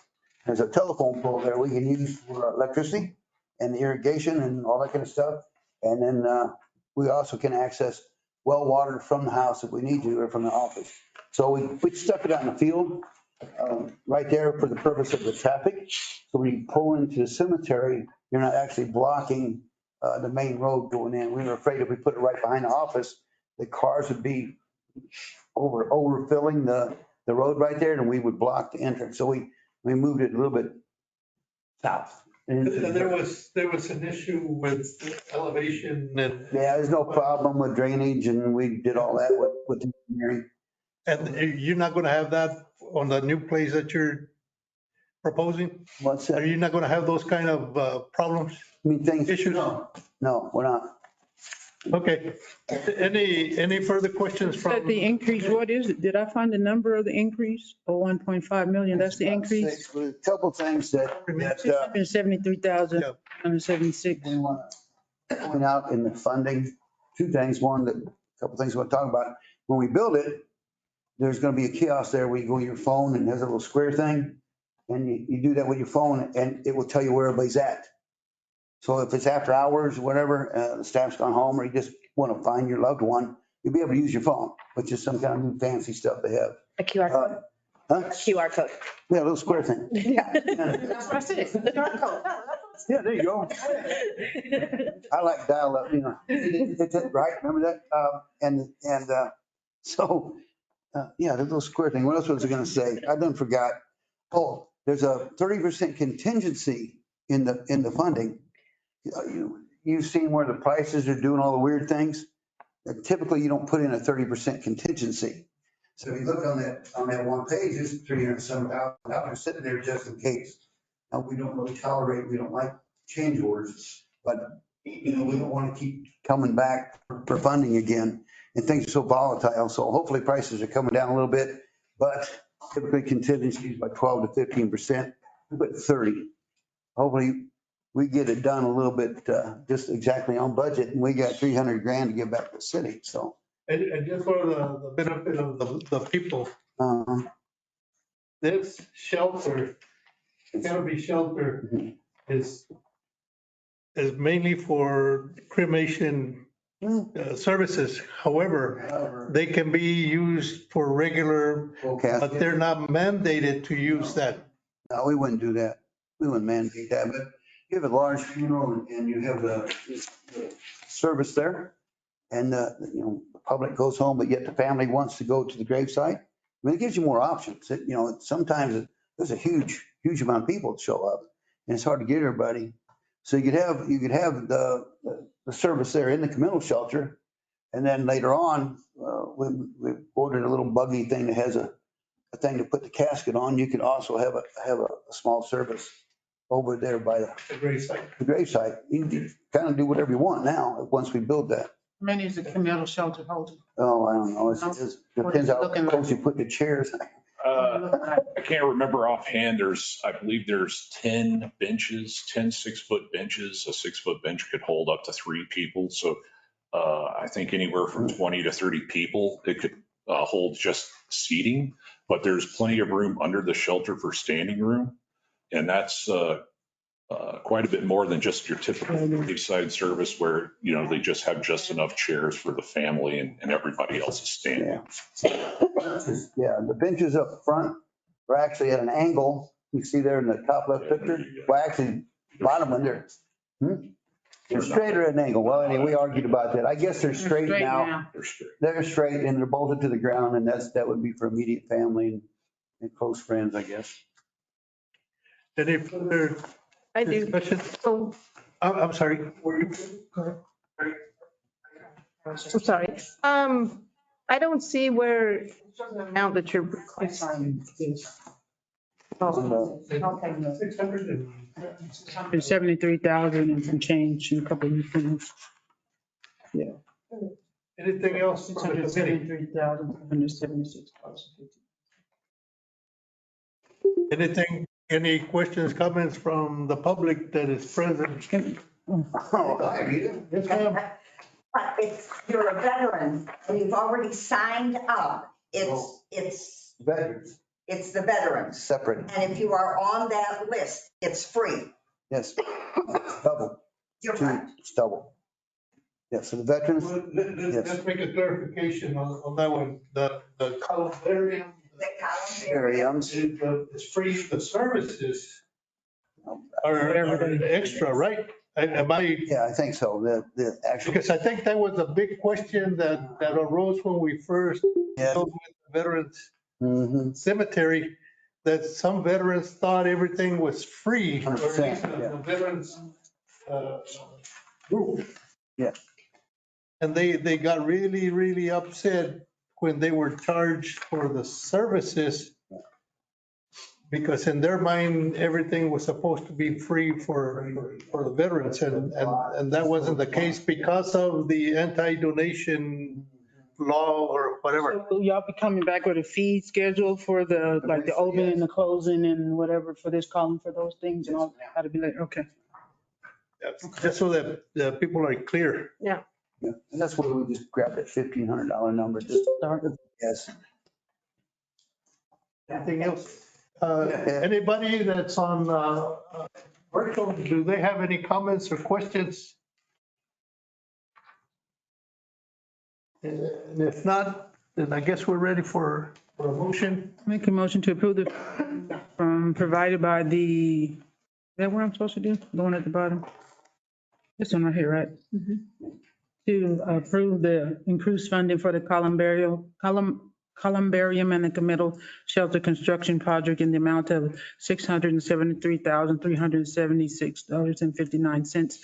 There's a telephone pole there we can use for electricity and irrigation and all that kind of stuff. And then we also can access well water from the house if we need to, or from the office. So we stuck it out in the field right there for the purpose of the traffic. So when you pull into the cemetery, you're not actually blocking the main road going in. We were afraid if we put it right behind the office, the cars would be overfilling the road right there, and we would block the entrance. So we moved it a little bit south. There was an issue with elevation and. Yeah, there's no problem with drainage, and we did all that with engineering. And you're not going to have that on the new place that you're proposing? What's that? Are you not going to have those kind of problems? I mean, things. Issues? No, we're not. Okay. Any further questions But from? the increase, what is it? Did I find the number of the increase? Or 1.5 million, that's the increase? A couple things that 673,000, 176. we want to point out in the funding. Two things. One, a couple things we want to talk about. When we build it, there's going to be a kiosk there where you go to your phone and there's a little square thing. And you do that with your phone and it will tell you where everybody's at. So if it's after hours or whatever, the staff's gone home, or you just want to find your loved one, you'll be able to use your phone, which is some kind of new fancy stuff they have. A QR code. Huh? QR code. Yeah, a little square thing. Yeah. Yeah, That's it. QR code. there you go. I like dial up, it's it, right? Remember that? So, yeah, the little square thing. What else was I going to say? I done forgot. Oh, there's a 30% contingency in the funding. You've seen where the prices are doing all the weird things. Typically, you don't put in a 30% contingency. So if you look on that one page, it's $307,000 sitting there just in case. Now, we don't really tolerate, we don't like change orders, but we don't want to keep coming back for funding again. And things are so volatile. So hopefully prices are coming down a little bit, but typically contingencies by 12 to 15%, but 30. Hopefully we get it done a little bit, just exactly on budget, and we got 300 grand to give back to the city, so. And just for the benefit of the people, this shelter, canopy shelter is mainly for cremation services. However, they can be used for regular, but they're not mandated to use that. No, we wouldn't do that. We wouldn't mandate that, but you have a large funeral and you have the service there, and the public goes home, but yet the family wants to go to the gravesite. I mean, it gives you more options. Sometimes there's a huge amount of people that show up, and it's hard to get everybody. So you could have the service there in the communal shelter, and then later on, we ordered a little buggy thing that has a thing to put the casket on. You could also have a small service over there by the gravesite. You can kind of do whatever you want now, once we build that. Many is the communal shelter holding. Oh, I don't know. It depends how close you put the chairs. I can't remember offhand. I believe there's 10 benches, 10 6-foot benches. A 6-foot bench could hold up to 3 people. So I think anywhere from 20 to 30 people, it could hold just seating, but there's plenty of room under the shelter for standing room. And that's quite a bit more than just your typical graveside service where, they just have just enough chairs for the family and everybody else is standing. Yeah, the benches up front are actually at an angle. You see there in the top left picture? Well, actually, bottom one there. They're straight or at an angle. Well, anyway, we argued about that. I guess they're straight now. They're straight and they're bolted to the ground, and that would be for immediate family and close friends, I guess. Any further I do. discussion? Oh, I'm sorry. Were you? I'm sorry. I don't see where the amount that you're requesting is. Oh, okay. 600. 73,000 and some change in a couple of new things. Yeah. Anything else? from the committee? 673,176. Anything, any questions, comments from the public that is present? Yes, ma'am. But if you're a veteran and you've already signed up, it's Veterans, the veterans. separate. And if you are on that list, it's free. Yes. Double. You're right. It's double. Yeah, so the veterans, Well, let's make a clarification on that one. The columbarium The columbarium. is free, the services are extra, right? Am I, yeah, I think so. The actual, because I think that was a big question that arose when we first yeah. dealt with the Veterans Mhm. Cemetery, that some veterans thought everything was free. Or at least 100%, yeah. the veterans group. Yeah. And they got really, really upset when they were charged for the services. Because in their mind, everything was supposed to be free for the veterans, and that wasn't the case because of the anti-donation law or whatever. So will y'all be coming back with a fee schedule for the, like the opening and the closing and whatever for this column for those things and all? How to be like, okay. Just so that the people are clear. Yeah, and that's where we just grabbed that $1,500 number, just start with, yes. Anything else? Anybody that's on virtual, do they have any comments or questions? And if not, then I guess we're ready for a motion. Make a motion to approve the, provided by the, is that what I'm supposed to do? The one at the bottom? This one right here, right? To approve the increased funding for the columbarium and the committal shelter construction project in the amount of $673,376.59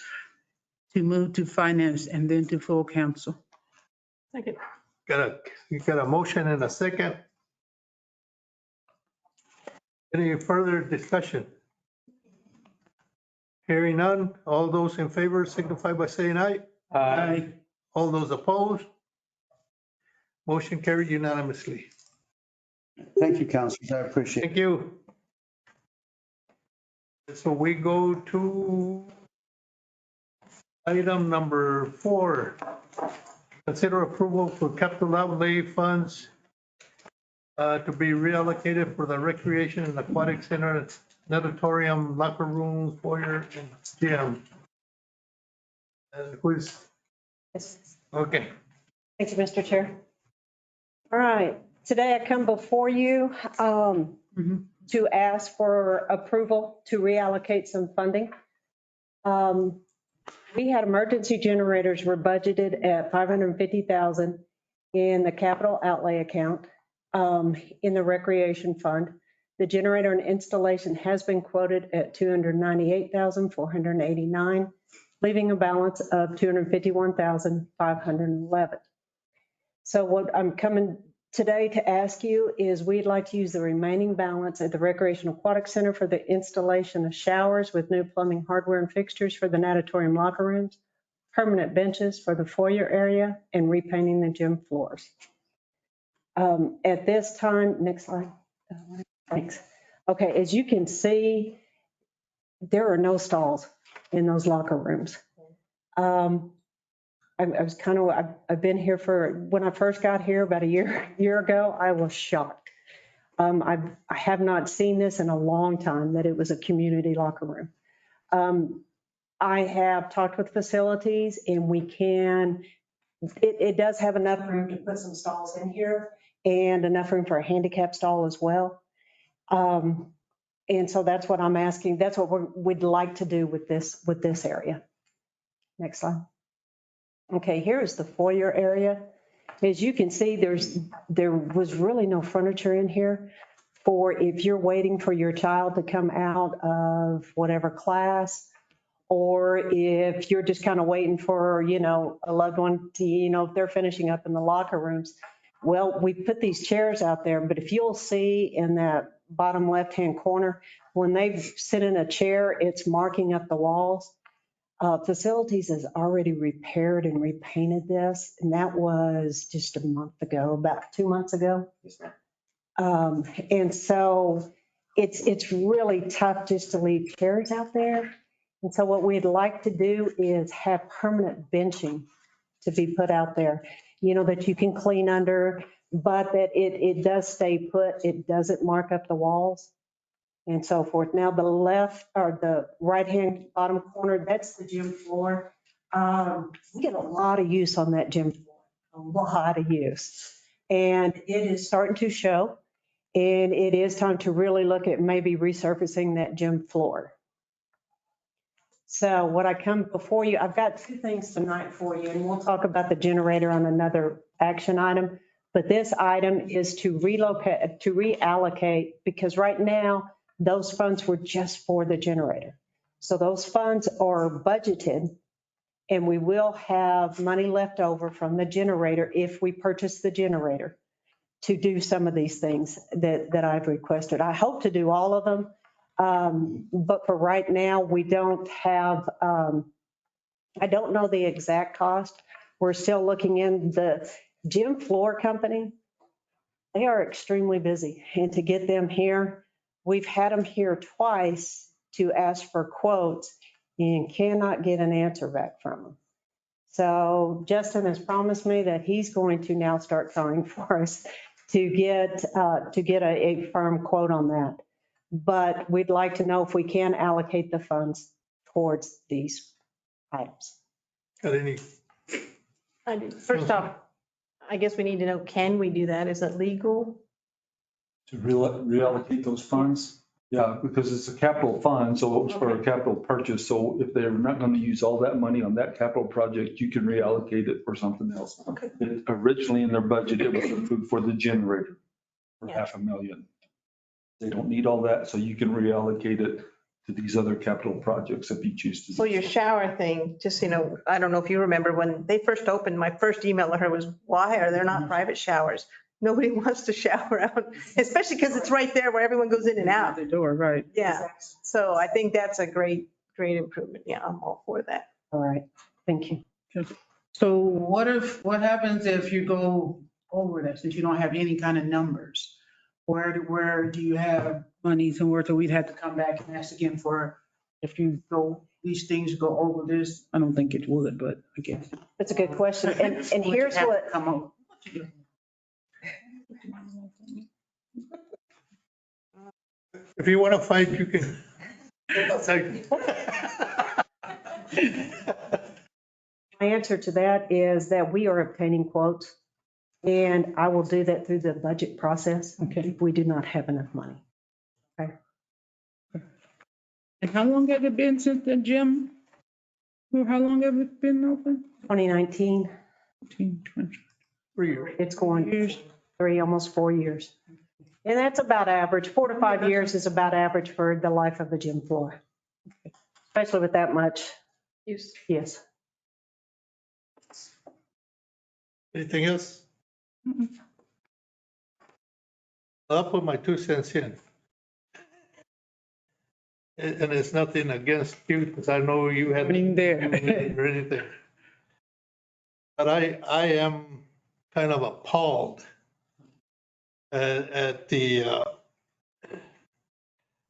to move to finance and then to full council. Second. You got a motion and a second. Any further discussion? Hearing none, all those in favor signify by saying aye. Aye. All those opposed? Motion carried unanimously. Thank you, councilors, I appreciate it. Thank you. So we go to item number 4. Consider approval for capital outlay funds to be reallocated for the recreation and aquatic center, natatorium, locker rooms, foyer, and gym. Who's, okay. Thank you, Mr. Chair. All right, today I come before you to ask for approval to reallocate some funding. We had emergency generators were budgeted at $550,000 in the capital outlay account in the recreation fund. The generator and installation has been quoted at $298,489, leaving a balance of $251,511. So what I'm coming today to ask you is we'd like to use the remaining balance at the Recreation Aquatic Center for the installation of showers with new plumbing hardware and fixtures for the natatorium locker rooms, permanent benches for the foyer area, and repainting the gym floors. At this time, next slide. Thanks. Okay, as you can see, there are no stalls in those locker rooms. I was kind of, I've been here when I first got here about a year ago, I was shocked. I have not seen this in a long time, that it was a community locker room. I have talked with facilities and it does have enough room to put some stalls in here and enough room for a handicap stall as well. And so that's what I'm asking. That's what we'd like to do with this area. Next slide. Okay, here is the foyer area. As you can see, there was really no furniture in here for if you're waiting for your child to come out of whatever class, or if you're just kind of waiting for, a loved one to, if they're finishing up in the locker rooms. Well, we put these chairs out there, but if you'll see in that bottom left-hand corner, when they sit in a chair, it's marking up the walls. Facilities has already repaired and repainted this, and that was just a month ago, about 2 months ago. And so it's really tough just to leave chairs out there. And so what we'd like to do is have permanent benching to be put out there, that you can clean under, but that it does stay put. It doesn't mark up the walls and so forth. Now the left or the right-hand bottom corner, that's the gym floor. We get a lot of use on that gym floor, a lot of use. And it is starting to show. And it is time to really look at maybe resurfacing that gym floor. So what I come before you, I've got two things tonight for you, and we'll talk about the generator on another action item. But this item is to relocate, to reallocate, because right now, those funds were just for the generator. So those funds are budgeted, and we will have money left over from the generator if we purchase the generator to do some of these things that I've requested. I hope to do all of them. But for right now, we don't have, I don't know the exact cost. We're still looking in the gym floor company. They are extremely busy, and to get them here, we've had them here twice to ask for quotes and cannot get an answer back from them. So Justin has promised me that he's going to now start trying for us to get a firm quote on that. But we'd like to know if we can allocate the funds towards these items. Got any? First off, I guess we need to know, can we do that? Is it legal? To reallocate those funds? Yeah, because it's a capital fund, so it's for a capital purchase. So if they're not going to use all that money on that capital project, you can reallocate it for something else. Okay. Originally in their budget, it was approved for the generator for Yeah. $500,000. They don't need all that, so you can reallocate it to these other capital projects if you choose to. So your shower thing, just, I don't know if you remember when they first opened, my first email to her was, why are there not private showers? Nobody wants to shower out, especially because it's right there where everyone goes in and out. The door, right. Yeah. So I think that's a great improvement. Yeah, I'm all for that. All right, thank you. So what happens if you go over that, since you don't have any kind of numbers? Where do you have money somewhere, so we'd have to come back and ask again for, if you go, these things go over this? I don't think it would, but I guess. That's a good question. And here's what, Come on. If you want to fight, you can. my answer to that is that we are obtaining quotes. And I will do that through the budget process. Okay. If we do not have enough money. And how long has it been since the gym? Or how long have it been open? 2019, 15, 20 years. it's going years. 3, almost 4 years. And that's about average. 4 to 5 years is about average for the life of a gym floor. Especially with that much Use. yes. Anything else? I'll put my 2 cents in. And it's nothing against you, because I know you had. Nothing there. Or anything. But I am kind of appalled at that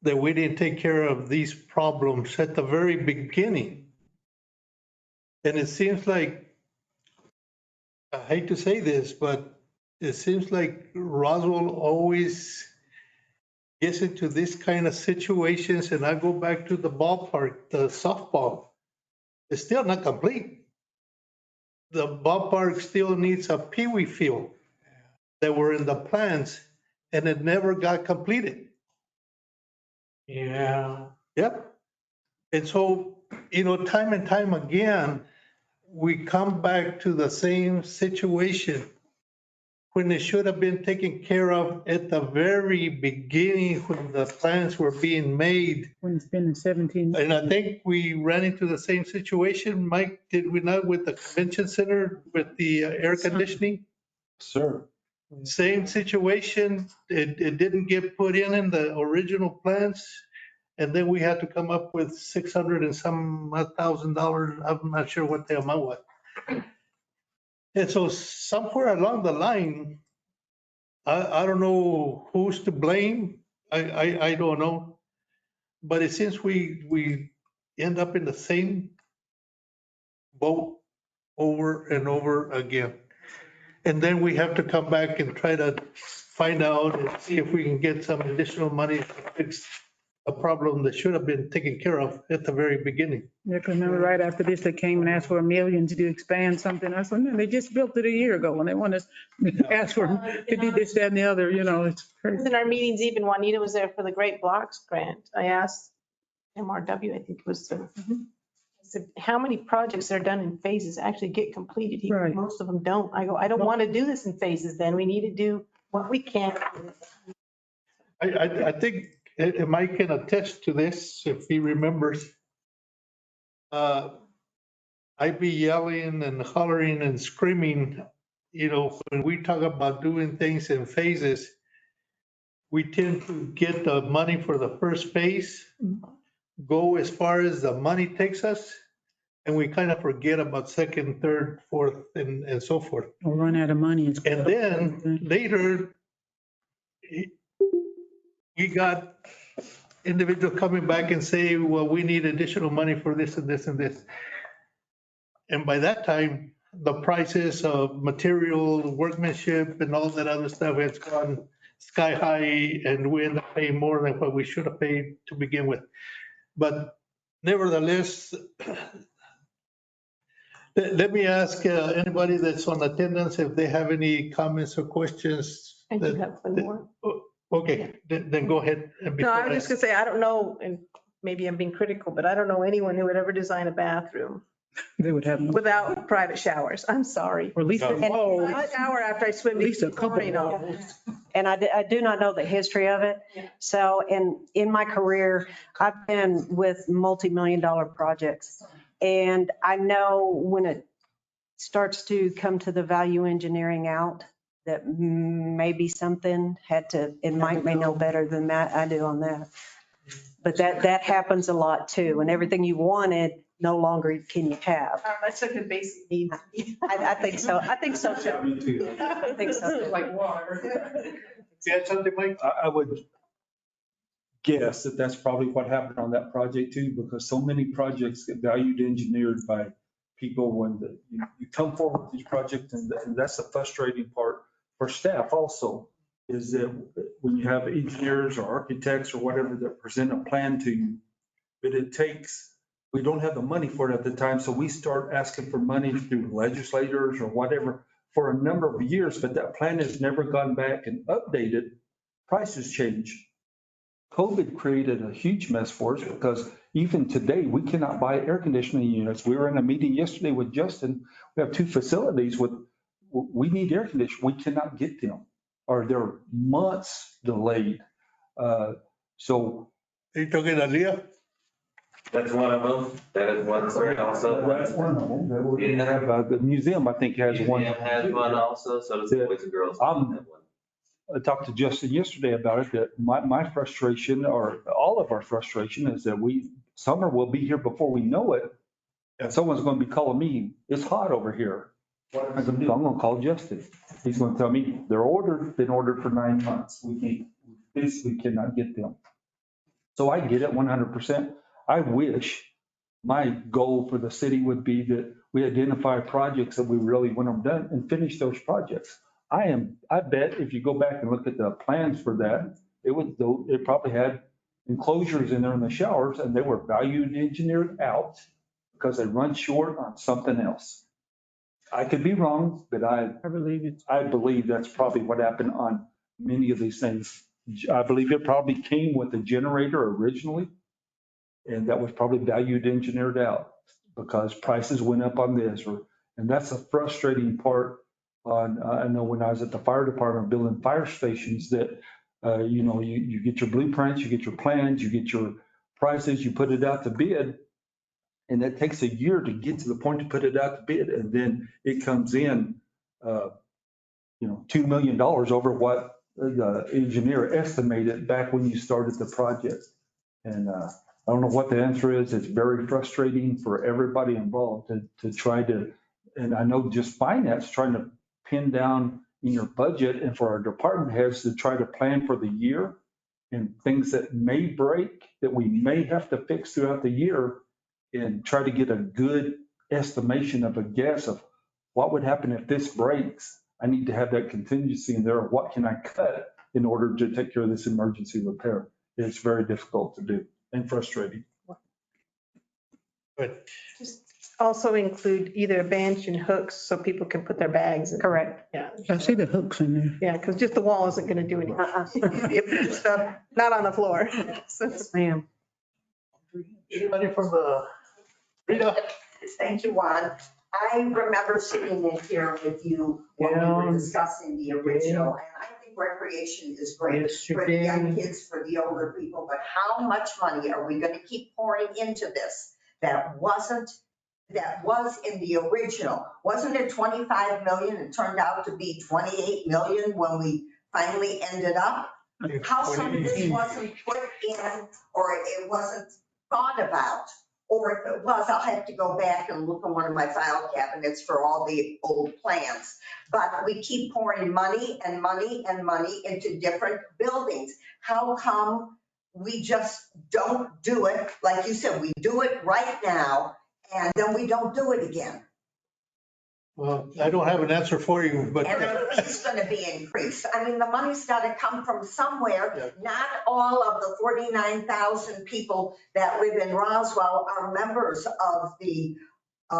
we didn't take care of these problems at the very beginning. And it seems like, I hate to say this, but it seems like Roswell always gets into this kind of situations, and I go back to the ballpark, the softball. It's still not complete. The ballpark still needs a peewee field that were in the plans, and it never got completed. Yeah. Yep. And so, time and time again, we come back to the same situation when it should have been taken care of at the very beginning when the plans were being made. When it's been in 17. And I think we ran into the same situation, Mike, did we not, with the convention center, with the air conditioning? Sir. Same situation. It didn't get put in the original plans. And then we had to come up with $600 and some $1,000. I'm not sure what the amount was. And so somewhere along the line, I don't know who's to blame. I don't know. But it seems we end up in the same boat over and over again. And then we have to come back and try to find out and see if we can get some additional money to fix a problem that should have been taken care of at the very beginning. Yeah, 'cause remember right after this, they came and asked for $1 million to do expand something. I said, no, they just built it a year ago and they want us to ask for to do this, that and the other, you know, it's crazy. In our meetings, even Juanita was there for the Great Blocks grant. I asked MRW, I think it was, I said, how many projects that are done in phases actually get completed? He- Right. Most of them don't. I go, I don't want to do this in phases then. We need to do what we can. I think, and Mike can attest to this if he remembers. I'd be yelling and hollering and screaming, you know, when we talk about doing things in phases, we tend to get the money for the first phase, go as far as the money takes us, and we kind of forget about second, third, fourth, and so forth. We'll run out of money. And then later, we got individuals coming back and say, well, we need additional money for this and this and this. And by that time, the prices of material, workmanship, and all that other stuff has gone sky high, and we end up paying more than what we should have paid to begin with. But nevertheless, let me ask anybody that's on attendance if they have any comments or questions. I do have one more. Okay, then go ahead. No, I was just gonna say, I don't know, and maybe I'm being critical, but I don't know anyone who would ever design a bathroom They would have. without private showers. I'm sorry. Or at least, Oh, an hour after I swim. at least a couple. you know. And I do not know the history of it. So in my career, I've been with multi-million-dollar projects. And I know when it starts to come to the value engineering out, that maybe something had to, and Mike may know better than that I do on that. But that happens a lot too. And everything you wanted, no longer can you have. That's such a basic need. I think so. I think so too. Me too. I think so. Like water. You had something, Mike? I would guess that that's probably what happened on that project too, because so many projects get valued engineered by people when you come forward with these projects, and that's the frustrating part for staff also, is that when you have engineers or architects or whatever that present a plan to you, but we don't have the money for it at the time, so we start asking for money through legislators or whatever for a number of years, but that plan has never gone back and updated. Prices change. COVID created a huge mess for us because even today, we cannot buy air conditioning units. We were in a meeting yesterday with Justin. We have 2 facilities we need air conditioning. We cannot get them, or they're months delayed. So. Are you talking Aaliyah? That's one of them. That is one story also. That's one of them. We have, the museum, I think, has one. Museum has one also, so does the Boys and Girls Club have one. I talked to Justin yesterday about it, that my frustration, or all of our frustration, is that summer will be here before we know it. And someone's going to be calling me, it's hot over here. What am I going to do? I'm going to call Justin. He's going to tell me they're been ordered for 9 months. We basically cannot get them. So I get it 100%. I wish my goal for the city would be that we identify projects that we really want them done and finish those projects. I bet if you go back and look at the plans for that, it probably had enclosures in there in the showers, and they were valued engineered out because they run short on something else. I could be wrong, but I believe it. I believe that's probably what happened on many of these things. I believe it probably came with a generator originally, and that was probably valued engineered out because prices went up on this, and that's a frustrating part. I know when I was at the fire department building fire stations that, you get your blueprints, you get your plans, you get your prices, you put it out to bid. And it takes a year to get to the point to put it out to bid. And then it comes in, $2 million over what the engineer estimated back when you started the project. And I don't know what the answer is. It's very frustrating for everybody involved to try to, and I know just finance trying to pin down in your budget and for our department heads to try to plan for the year and things that may break that we may have to fix throughout the year, and try to get a good estimation of a guess of what would happen if this breaks. I need to have that contingency in there. What can I cut in order to take care of this emergency repair? It's very difficult to do and frustrating. But Also include either a bench and hooks so people can put their bags in. Correct. Yeah, I see the hooks in there. yeah, because just the wall isn't going to do anything. You put your stuff not on the floor. So- Ma'am. anybody from the, Rita? Thank you, Juan. I remember sitting in here with you when we were discussing the original, and I think recreation is great for the young kids, for the older people, but how much money are we gonna keep pouring into this that was in the original? Wasn't it 25 million? It turned out to be 28 million when we finally ended up. How some of this wasn't put in, or it wasn't thought about? Or if it was, I'll have to go back and look in one of my file cabinets for all the old plans. But we keep pouring money and money and money into different buildings. How come we just don't do it? Like you said, we do it right now and then we don't do it again. Well, I don't have an answer for you, but. And the fee's gonna be increased. I mean, the money's gotta come from somewhere. Not all of the 49,000 people that live in Roswell are members of the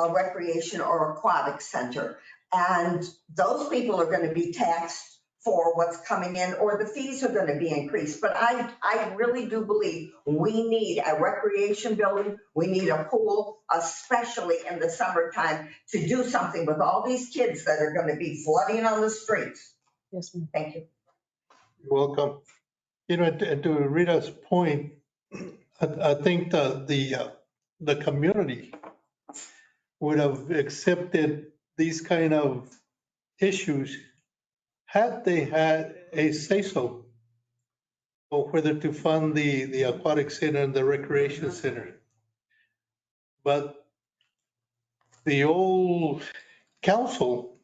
recreation or aquatic center. And those people are gonna be taxed for what's coming in, or the fees are gonna be increased. But I really do believe we need a recreation building, we need a pool, especially in the summertime, to do something with all these kids that are gonna be flooding on the streets. Yes, ma'am. Thank you. You're welcome. You know, and to Rita's point, I think the community would have accepted these kind of issues had they had a say-so or whether to fund the aquatic center and the recreation center. But the old council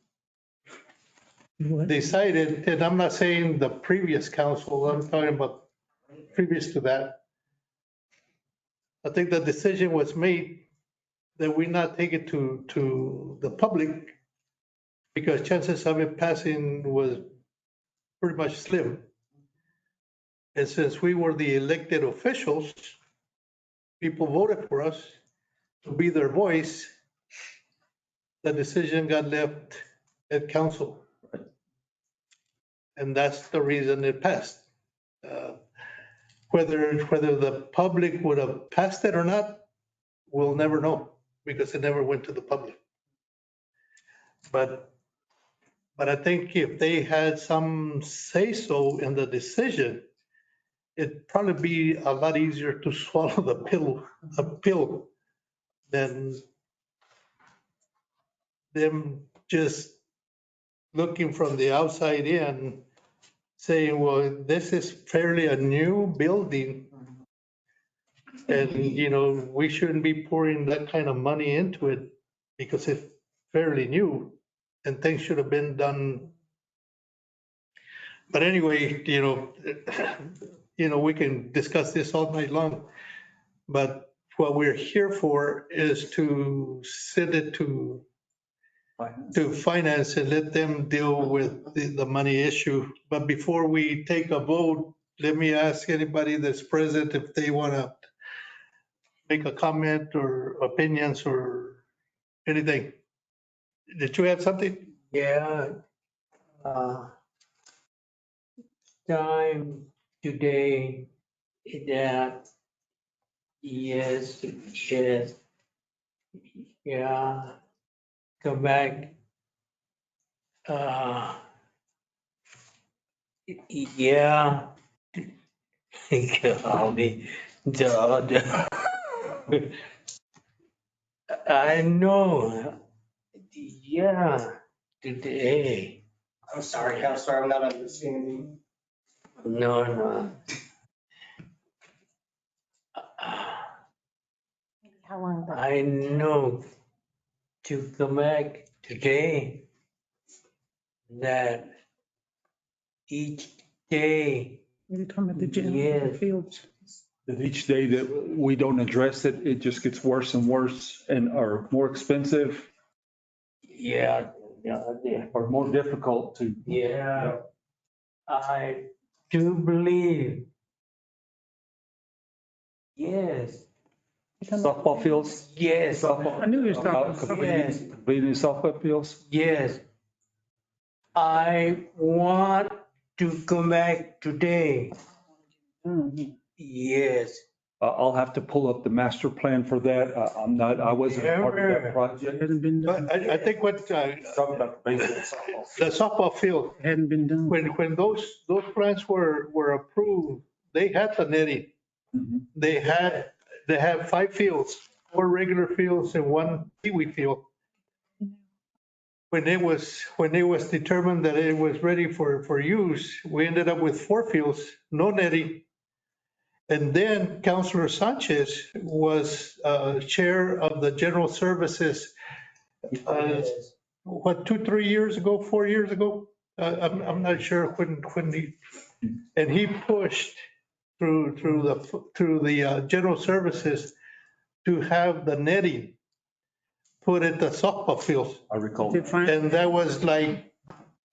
decided, and I'm not saying the previous council, I'm talking about previous to that. I think the decision was made that we not take it to the public because chances of it passing was pretty much slim. And since we were the elected officials, people voted for us to be their voice, the decision got left at council. And that's the reason it passed. Whether the public would have passed it or not, we'll never know because it never went to the public. But I think if they had some say-so in the decision, it'd probably be a lot easier to swallow the pill than them just looking from the outside in, saying, well, this is fairly a new building. And, you know, we shouldn't be pouring that kind of money into it because it's fairly new and things should have been done. But anyway, we can discuss this all night long. But what we're here for is to send it to finance and let them deal with the money issue. But before we take a vote, let me ask anybody that's present if they want to make a comment or opinions or anything. Did you have something? Yeah. Time today that yes, yeah, come back. Yeah. I know. Yeah, today. I'm sorry, Counselor, I'm not understanding. No. How long? I know to come back today that each day. You're talking about the gym, Yeah. the fields. That each day that we don't address it, it just gets worse and worse and are more expensive Yeah. or more difficult to. Yeah. I do believe Yes, Softball fields? yes, Softball. I knew you was talking About about completing softball fields? yes. I want to come back today. Yes. I'll have to pull up the master plan for that. I wasn't a part of that project. Hadn't been But done. I think what, Talking about the baseball softball. the softball field, Hadn't been done. when those plans were approved, they had the netting. Mhm. They have 5 fields, 4 regular fields and 1 peewee field. When it was determined that it was ready for use, we ended up with 4 fields, no netting. And then Councilor Sanchez was chair of the General Services, what, 2-3 years ago, 4 years ago? I'm not sure when he pushed through the General Services to have the netting put at the softball fields. I recall. Did find- And that was like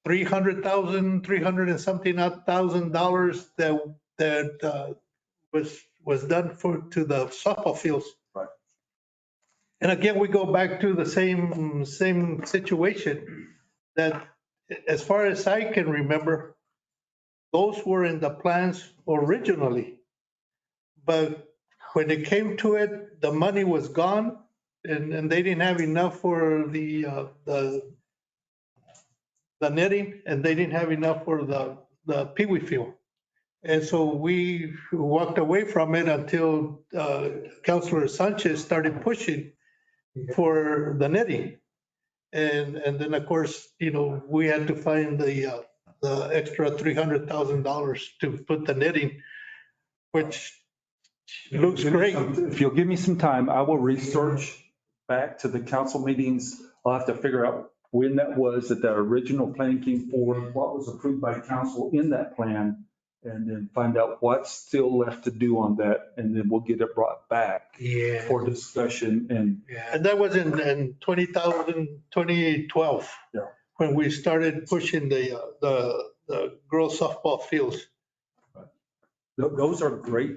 300,000, 300 and something odd $1,000 that was done to the softball fields. Right. And again, we go back to the same situation that as far as I can remember, those were in the plans originally. But when it came to it, the money was gone and they didn't have enough for the netting and they didn't have enough for the peewee field. And so we walked away from it until Councilor Sanchez started pushing for the netting. And then, of course, we had to find the extra $300,000 to put the netting, which looks great. If you'll give me some time, I will research back to the council meetings. I'll have to figure out when that was that original plan came forward, what was approved by council in that plan, and then find out what's still left to do on that, and then we'll get it brought back Yeah. for discussion and. And that was in 2012. Yeah. When we started pushing the girls softball fields. Those are great,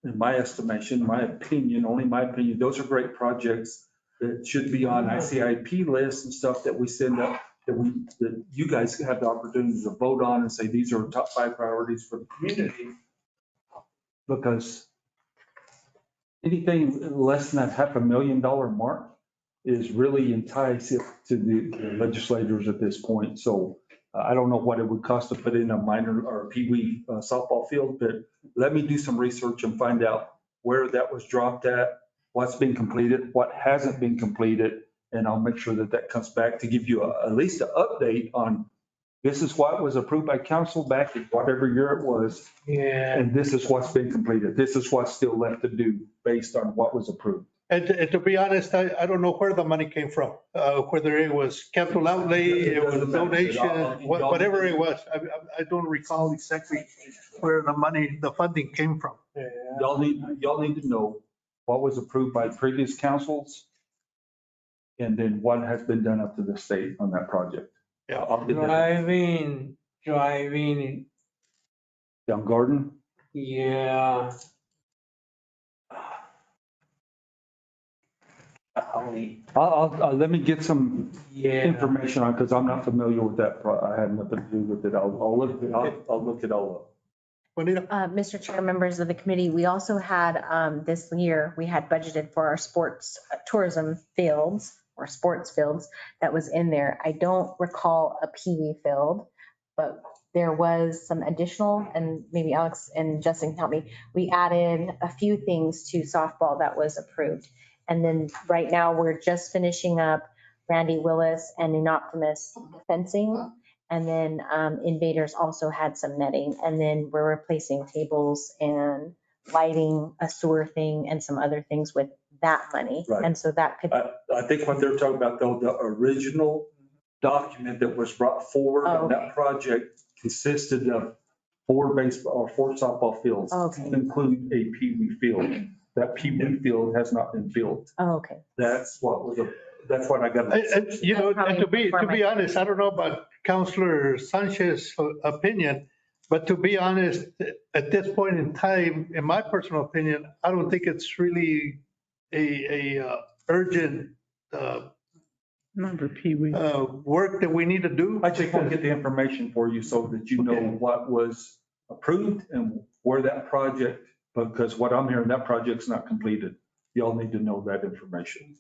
in my estimation, my opinion, only my opinion, those are great projects that should be on ICIP lists and stuff that we send up, that you guys have the opportunity to vote on and say, these are top 5 priorities for the community. Because anything less than that $500,000 mark is really enticing to the legislators at this point. So I don't know what it would cost to put in a minor or a peewee softball field, but let me do some research and find out where that was dropped at, what's been completed, what hasn't been completed, and I'll make sure that comes back to give you at least an update on this is what was approved by council back in whatever year it was, Yeah. and this is what's been completed. This is what's still left to do based on what was approved. And to be honest, I don't know where the money came from, whether it was capital outlay, it was a donation, whatever it was. I don't recall exactly where the funding came from. Y'all need to know what was approved by previous councils and then what has been done up to the state on that project. Yeah. I'll get that. Driving, Down Garden? yeah. Let me get some Yeah. information on, because I'm not familiar with that. I had nothing to do with it. I'll look it all up. Mr. Chair, members of the committee, we also had, this year, we had budgeted for our sports tourism fields or sports fields that was in there. I don't recall a peewee field, but there was some additional, and maybe Alex and Justin can help me. We added a few things to softball that was approved. And then right now, we're just finishing up Randy Willis and Inoptimus fencing. And then Invaders also had some netting. And then we're replacing tables and lighting, a sewer thing, and some other things with that money. Right. And so that could. I think what they're talking about, though, the original document that was brought forward on that project consisted of 4 baseball or 4 softball fields. Okay. To include a peewee field. That peewee field has not been filled. Oh, okay. That's what I got. And, to be honest, I don't know about Councilor Sanchez's opinion. But to be honest, at this point in time, in my personal opinion, I don't think it's really a urgent Number Pee Wee. work that we need to do. I just want to get the information for you so that you know what was approved and where that project, because what I'm hearing, that project's not completed. Y'all need to know that information.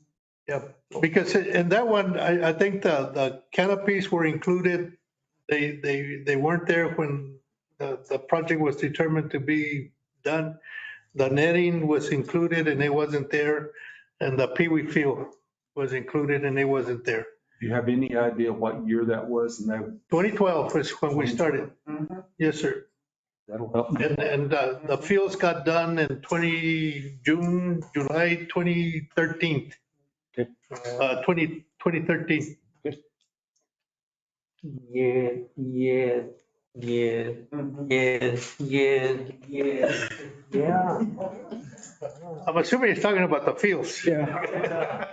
Yep, because in that one, I think the canopies were included. They weren't there when the project was determined to be done. The netting was included and it wasn't there. And the Pee Wee field was included and it wasn't there. Do you have any idea what year that was? And that, 2012 is when we started. Yes, sir. that'll help me. And the fields got done in July 2013. Okay. 2013. Yeah, yeah, yeah, yeah. I'm assuming he's talking about the fields. Yeah.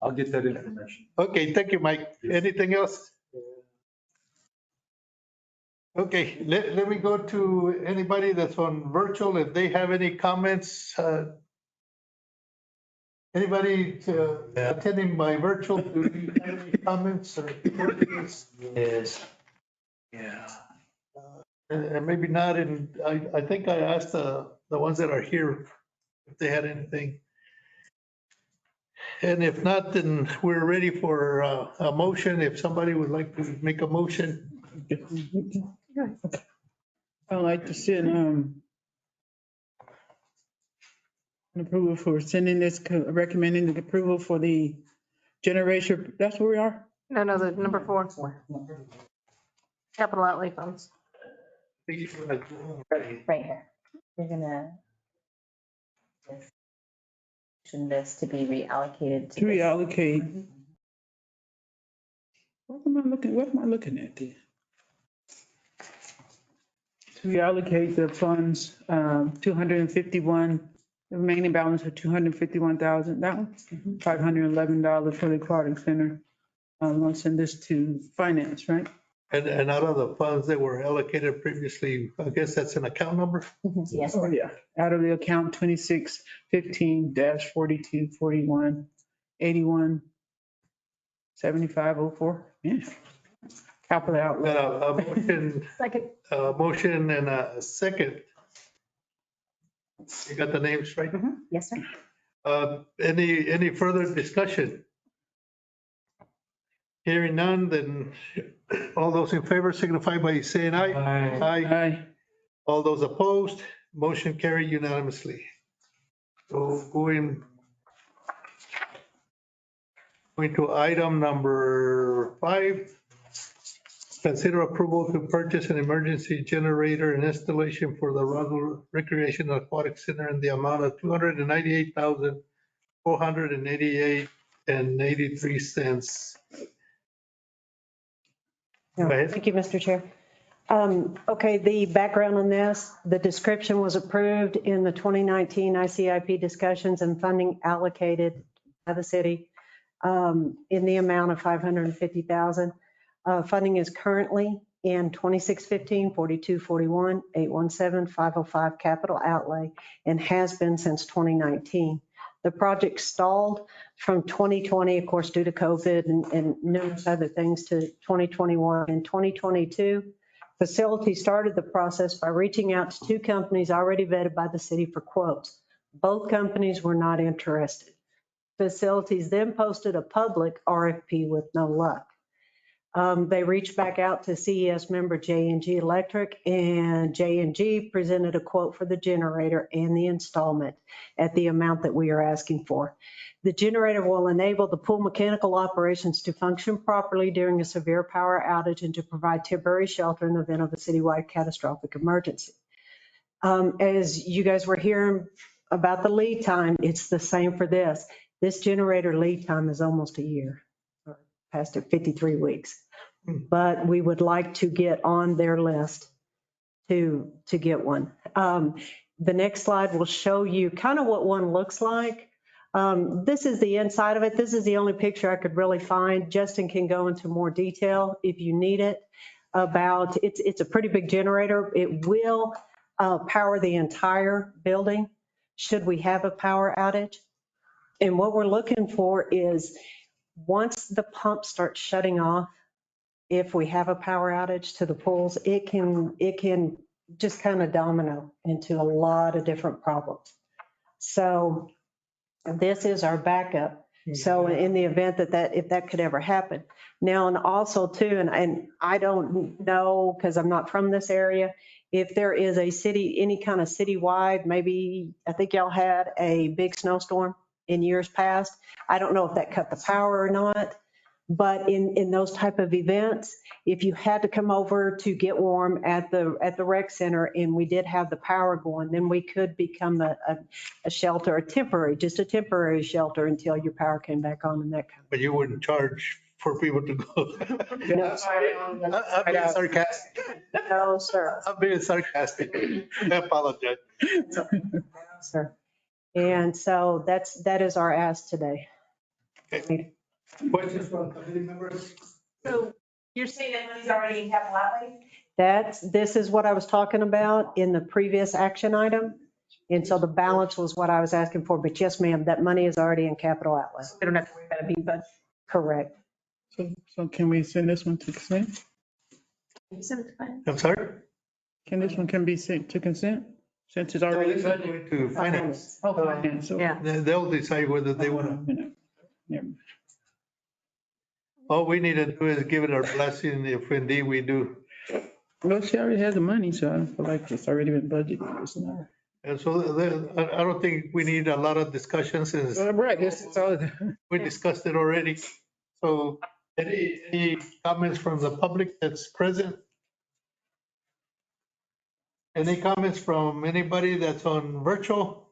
I'll get that information. Okay, thank you, Mike. Anything else? Okay, let me go to anybody that's on virtual, if they have any comments. Anybody attending by virtual, do you have any comments or questions? Yes. Yeah. And maybe not, and I think I asked the ones that are here if they had anything. And if not, then we're ready for a motion. If somebody would like to make a motion. I'd like to send, an approval for sending this, recommending the approval for the generation, that's where we are? No, the number 4. Capital outlay funds. Right here. You're gonna this to be reallocated To reallocate. What am I looking at there? To reallocate the funds, 251, the remaining balance of 251,000, that one, $511 for the aquatic center. I'm gonna send this to finance, right? And out of the funds that were allocated previously, I guess that's an account number? Yes. Oh, yeah. Out of the account 2615-4241-817504. Yeah. Capital outlay. A motion. Second. A motion and a second. You got the names right? Yes, sir. Any further discussion? Hearing none, then all those in favor signify by saying aye. Aye. Aye. All those opposed, motion carried unanimously. So going to item number 5, consider approval to purchase an emergency generator and installation for the Roswell Recreation Aquatic Center in the amount of $298,488.83. Go ahead. Thank you, Mr. Chair. Okay, the background on this, the description was approved in the 2019 ICIP discussions and funding allocated by the city in the amount of $550,000. Funding is currently in 2615, 4241, 817, 505 capital outlay and has been since 2019. The project stalled from 2020, of course, due to COVID and numerous other things, to 2021. In 2022, facility started the process by reaching out to 2 companies already vetted by the city for quotes. Both companies were not interested. Facilities then posted a public RFP with no luck. They reached back out to CES member J&G Electric, and J&G presented a quote for the generator and the installment at the amount that we are asking for. The generator will enable the pool mechanical operations to function properly during a severe power outage and to provide temporary shelter in the event of a citywide catastrophic emergency. As you guys were hearing about the lead time, it's the same for this. This generator lead time is almost a year, or past it 53 weeks. But we would like to get on their list to get one. The next slide will show you kind of what one looks like. This is the inside of it. This is the only picture I could really find. Justin can go into more detail if you need it. about, it's a pretty big generator. It will power the entire building should we have a power outage. And what we're looking for is once the pump starts shutting off, if we have a power outage to the pools, it can just kind of domino into a lot of different problems. So this is our backup. So in the event that if that could ever happen. Now, and also too, and I don't know, because I'm not from this area, if there is a city, any kind of citywide, maybe, I think y'all had a big snowstorm in years past. I don't know if that cut the power or not. But in those type of events, if you had to come over to get warm at the rec center and we did have the power going, then we could become a shelter, just a temporary shelter until your power came back on and that kind of. But you wouldn't charge for people to go. No. I'm being sarcastic. No, sir. I'm being sarcastic. I apologize. No, sir. And so that is our ask today. Okay. Questions from committee members? So you're saying that money's already in capital outlay? This is what I was talking about in the previous action item. And so the balance was what I was asking for. But yes, ma'am, that money is already in capital outlay. We don't have to worry about it being budgeted. Correct. So can we send this one to consent? I'm sorry? Can this one be sent to consent since it's already budgeted? To finance. Oh, finance. Yeah. They'll decide whether they want to. All we need to do is give it our blessing if indeed we do. Well, she already has the money, so I don't feel like it's already been budgeted. It's not. And so I don't think we need a lot of discussion since Right, this is all. we discussed it already. So any comments from the public that's present? Any comments from anybody that's on virtual?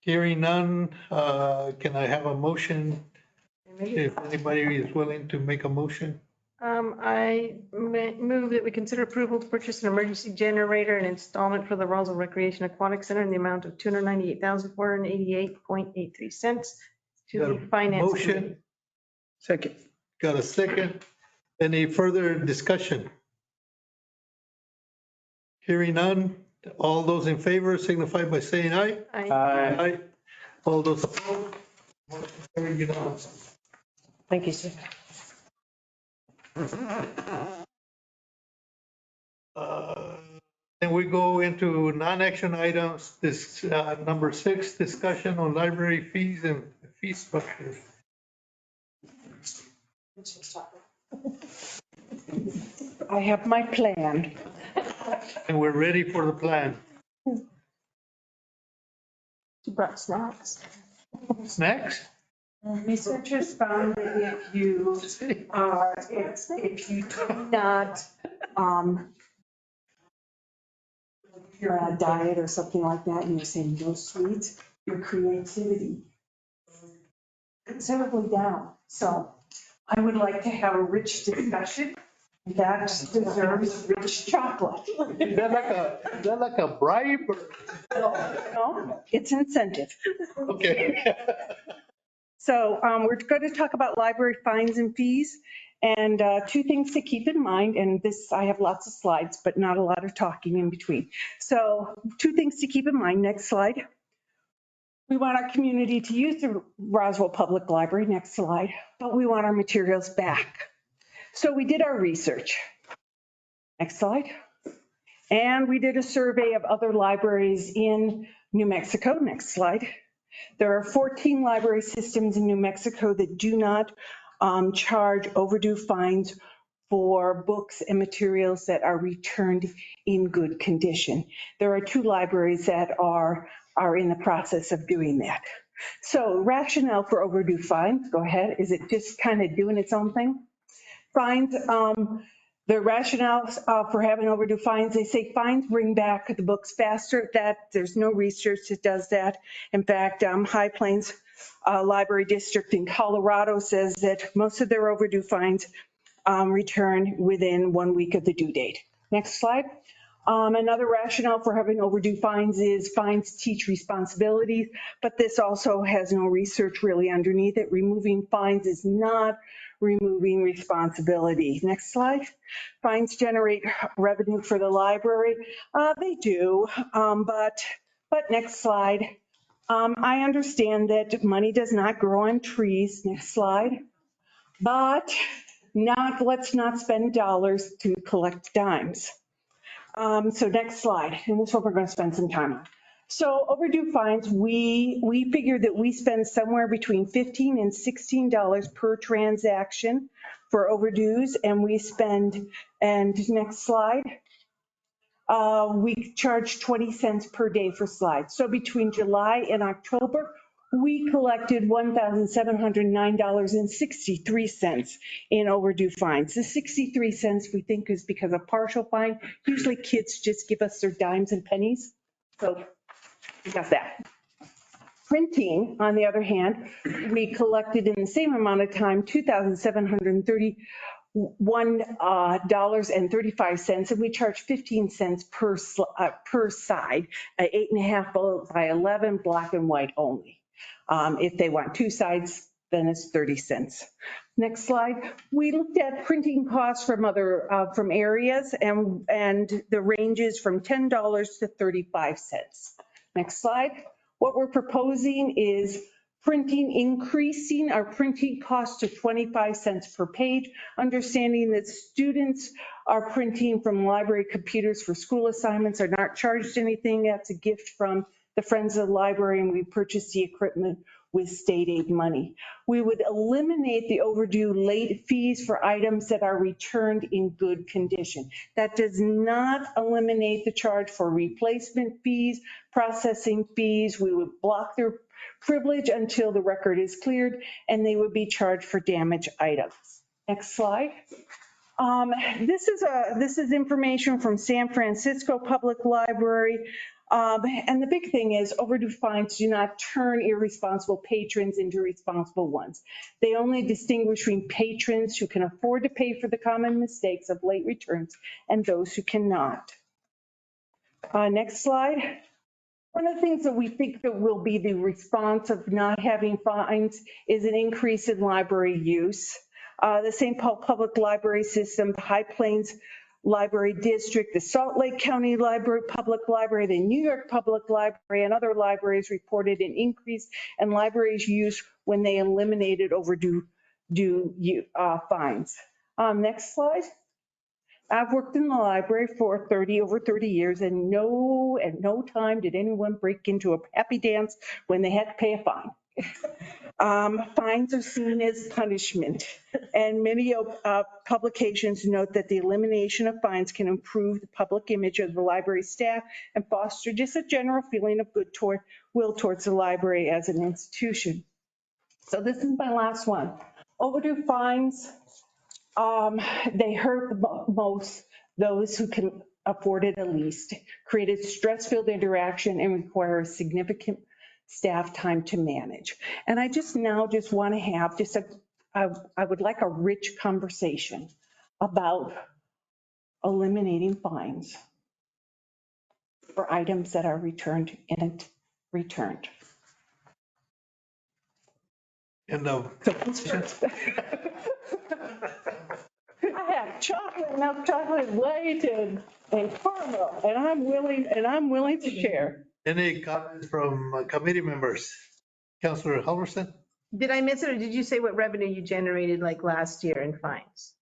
Hearing none, can I have a motion? If anybody is willing to make a motion? I move that we consider approval to purchase an emergency generator and installment for the Roswell Recreation Aquatic Center in the amount of $298,488.83 to Got a the finance motion? committee. Second. Got a second? Any further discussion? Hearing none, all those in favor signify by saying aye. Aye. All those opposed? Motion carried unanimously. Thank you, sir. Then we go into non-action items. This number 6, discussion on library fees and fee structure. I have my plan. And we're ready for the plan. You brought snacks. Snacks? Researchers found that if you do not, you're on a diet or something like that, and you're saying no sweets, your creativity considerably down. So I would like to have a rich discussion that deserves rich chocolate. Is that like a bribe? No, it's incentive. Okay. So we're going to talk about library fines and fees, and two things to keep in mind, and this, I have lots of slides, but not a lot of talking in between. So two things to keep in mind. Next slide. We want our community to use the Roswell Public Library, next slide, but we want our materials back. So we did our research. Next slide. And we did a survey of other libraries in New Mexico, next slide. There are 14 library systems in New Mexico that do not charge overdue fines for books and materials that are returned in good condition. There are 2 libraries that are in the process of doing that. So rationale for overdue fines, go ahead. Is it just kind of doing its own thing? Fines, the rationale for having overdue fines, they say fines bring back the books faster. That there's no research that does that. In fact, High Plains Library District in Colorado says that most of their overdue fines return within 1 week of the due date. Next slide. Another rationale for having overdue fines is fines teach responsibilities, but this also has no research really underneath it. Removing fines is not removing responsibility. Next slide. Fines generate revenue for the library. They do, but next slide. I understand that money does not grow on trees. Next slide. But let's not spend dollars to collect dimes. So next slide, and this is what we're going to spend some time on. So overdue fines, we figured that we spend somewhere between $15 and $16 per transaction for overdues, and next slide, we charge 20 cents per day for slides. So between July and October, we collected $1,709.63 in overdue fines. The 63 cents we think is because of partial fine. Usually kids just give us their dimes and pennies. So we got that. Printing, on the other hand, we collected in the same amount of time, $2,731.35, and we charge 15 cents per side, 8.5 by 11, black and white only. If they want 2 sides, then it's 30 cents. Next slide. We looked at printing costs from from areas, and the ranges from $10 to 35 cents. Next slide. What we're proposing is increasing our printing costs to 25 cents per page, understanding that students are printing from library computers for school assignments, are not charged anything. That's a gift from the Friends of the Library, and we purchased the equipment with state aid money. We would eliminate the overdue late fees for items that are returned in good condition. That does not eliminate the charge for replacement fees, processing fees. We would block their privilege until the record is cleared, and they would be charged for damaged items. Next slide. This is information from San Francisco Public Library. And the big thing is overdue fines do not turn irresponsible patrons into responsible ones. They only distinguish between patrons who can afford to pay for the common mistakes of late returns and those who cannot. Next slide. One of the things that we think that will be the response of not having fines is an increase in library use. The St. Paul Public Library System, the High Plains Library District, the Salt Lake County Library, Public Library, the New York Public Library, and other libraries reported an increase in libraries' use when they eliminated overdue fines. Next slide. I've worked in the library for over 30 years, and at no time did anyone break into a happy dance when they had to pay a fine. Fines are seen as punishment, and many publications note that the elimination of fines can improve the public image of the library staff and foster just a general feeling of goodwill towards the library as an institution. So this is my last one. Overdue fines, they hurt most those who can afford it the least, created stress-filled interaction, and require significant staff time to manage. And I just want to have I would like a rich conversation about eliminating fines for items that are returned and returned. End of. I have chocolate, milk chocolate, white, and caramel, and I'm willing to share. Any comments from committee members? Councilor Halverson? Did I miss it, or did you say what revenue you generated like last year in fines?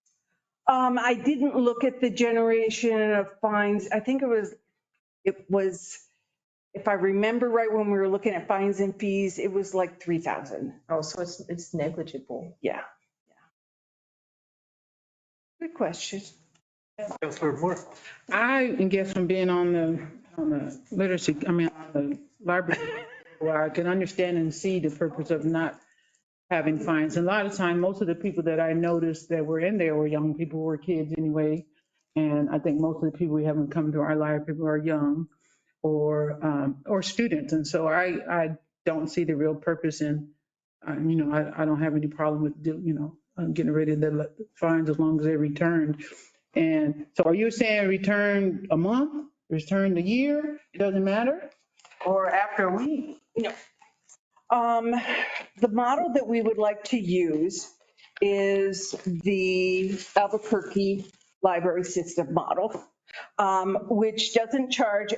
I didn't look at the generation of fines. I think it was, if I remember right, when we were looking at fines and fees, it was like 3,000. Oh, so it's negligible. Yeah. Good question. Councilor Moore? I guess from being on the literacy, on the library, where I can understand and see the purpose of not having fines. And a lot of time, most of the people that I noticed that were in there were young people, were kids anyway. And I think most of the people we haven't come to our library, people are young or students. And so I don't see the real purpose in, I don't have any problem with, getting rid of the fines as long as they're returned. And so are you saying return a month? return the year, it doesn't matter? Or after a week? No. The model that we would like to use is the Albuquerque Library System model, which doesn't charge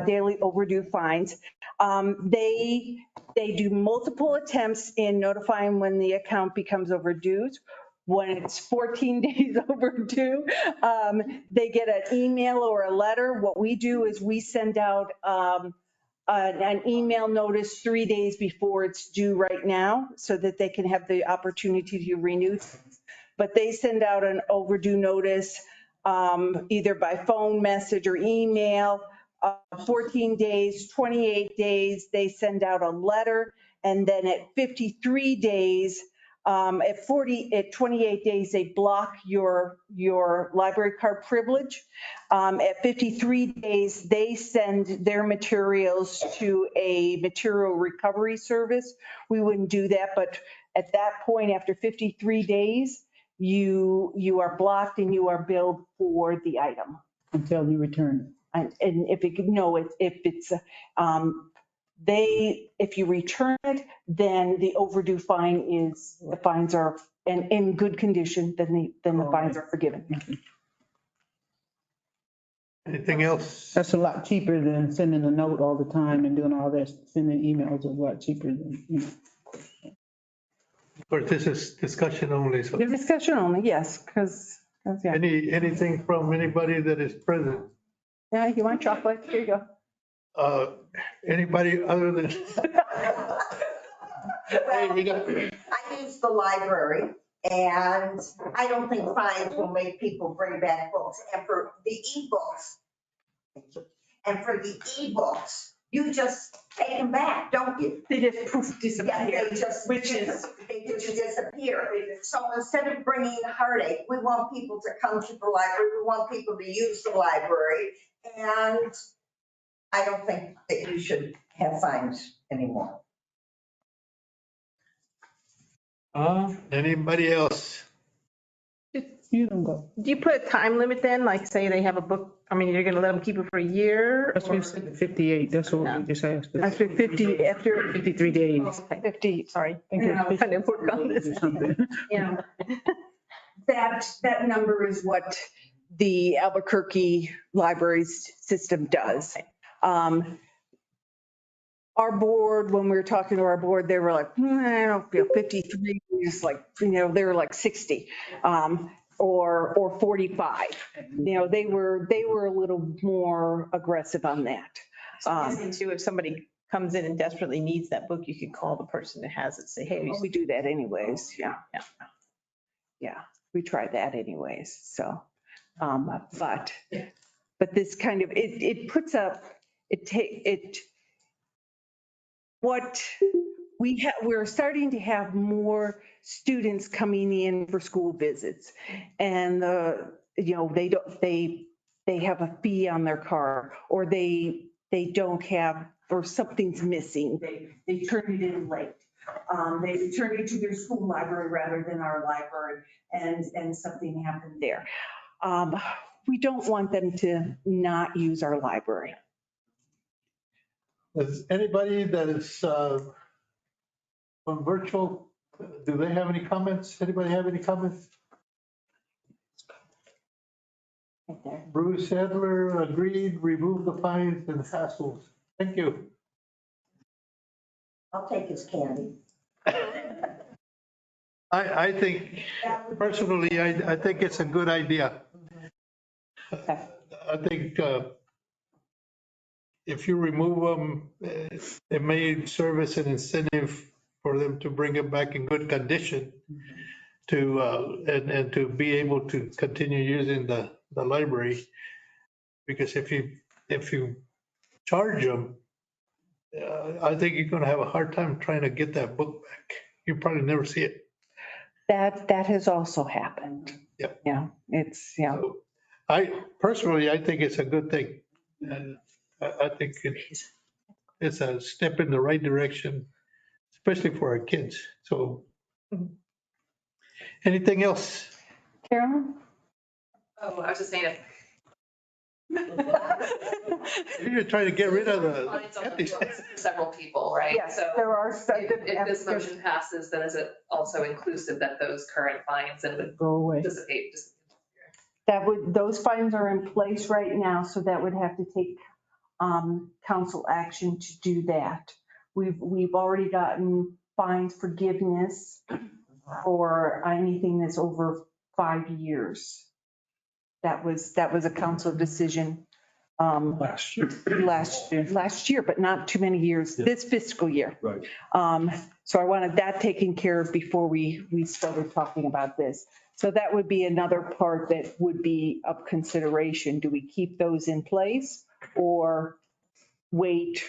daily overdue fines. They do multiple attempts in notifying when the account becomes overdue. When it's 14 days overdue, they get an email or a letter. What we do is we send out an email notice 3 days before it's due right now so that they can have the opportunity to renew. But they send out an overdue notice either by phone message or email, 14 days, 28 days, they send out a letter. And then at 53 days, at 28 days, they block your library card privilege. At 53 days, they send their materials to a material recovery service. We wouldn't do that, but at that point, after 53 days, you are blocked and you are billed for the item. Until you return And if if you return it, then the overdue fine the fines are in good condition, then the fines are forgiven. Anything else? That's a lot cheaper than sending a note all the time and doing all that. Sending emails is a lot cheaper than, you know. Of course, this is discussion only, so. Discussion only, yes, because, yeah. Anything from anybody that is present? Yeah, you want chocolate? Here you go. Anybody other than? Hey, we got. I use the library and I don't think fines will make people bring back books. And for the ebooks, you just take them back, don't you? They just poof, disappear. Yeah, they just disappear. So instead of bringing heartache, we want people to come to the library. We want people to use the library. And I don't think that you should have fines anymore. Anybody else? You don't go. Do you put a time limit then? Like say they have a book, I mean, you're going to let them keep it for a year? That's what we said, 58, that's what we just asked. After 53 days. 50, sorry. I think it's I'm trying to work on this. or something. Yeah. That number is what the Albuquerque Library System does. Our board, when we were talking to our board, they were like, I don't feel 53 is like, they were like 60 or 45. They were a little more aggressive on that. Too, if somebody comes in and desperately needs that book, you could call the person that has it, say, hey. We do that anyways. Yeah, we try that anyways. So, but this kind of, it puts up, what we're starting to have more students coming in for school visits, and they have a fee on their car, or they don't have, or something's missing. They turn it in late. They return it to their school library rather than our library, and something happened there. We don't want them to not use our library. Does anybody that is on virtual, do they have any comments? Anybody have any comments? Right there. Bruce Adler agreed, remove the fines and hassles. Thank you. I'll take his candy. I think, personally, I think it's a good idea. I think if you remove them, it may serve as an incentive for them to bring it back in good condition and to be able to continue using the library. Because if you charge them, I think you're going to have a hard time trying to get that book back. You probably never see it. That has also happened. Yep. Yeah, So I think it's a good thing. And I think it's a step in the right direction, especially for our kids. So anything else? Carolyn? Oh, I was just saying, You're trying to get rid of the Fines on the empty. books for several people, right? Yes, So there are. if this motion passes, then is it also inclusive that those current fines and would Go away. dissipate? Those fines are in place right now, so that would have to take council action to do that. We've already gotten fines forgiveness for anything that's over 5 years. That was a council decision Last year. last year, but not too many years, this fiscal year. Right. So I wanted that taken care of before we started talking about this. So that would be another part that would be of consideration. Do we keep those in place or wait?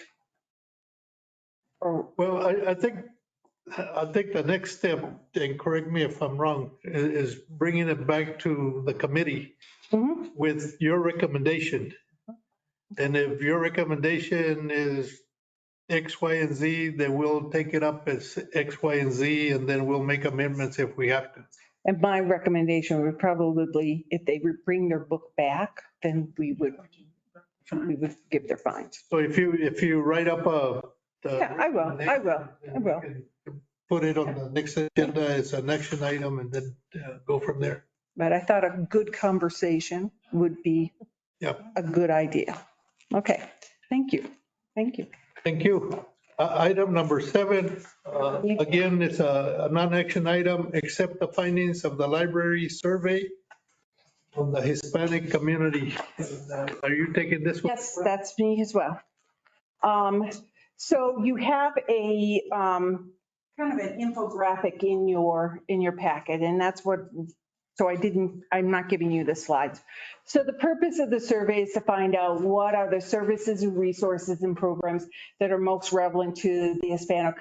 Or Well, I think the next step, and correct me if I'm wrong, is bringing it back to the committee with your recommendation. And if your recommendation is X, Y, and Z, then we'll take it up as X, Y, and Z, and then we'll make amendments if we have to. And my recommendation would probably, if they would bring their book back, then we would give their fines. So if you write up Yeah, I will. Put it on the next agenda as an action item and then go from there. But I thought a good conversation would be a good idea. Okay, thank you. Thank you. Thank you. Item number 7, again, it's a non-action item, accept the findings of the library survey on the Hispanic community. Are you taking this one? Yes, that's me as well. So you have a kind of an infographic in your packet, and that's what, so I'm not giving you the slides. So the purpose of the survey is to find out what are the services and resources and programs that are most relevant to the Hispanic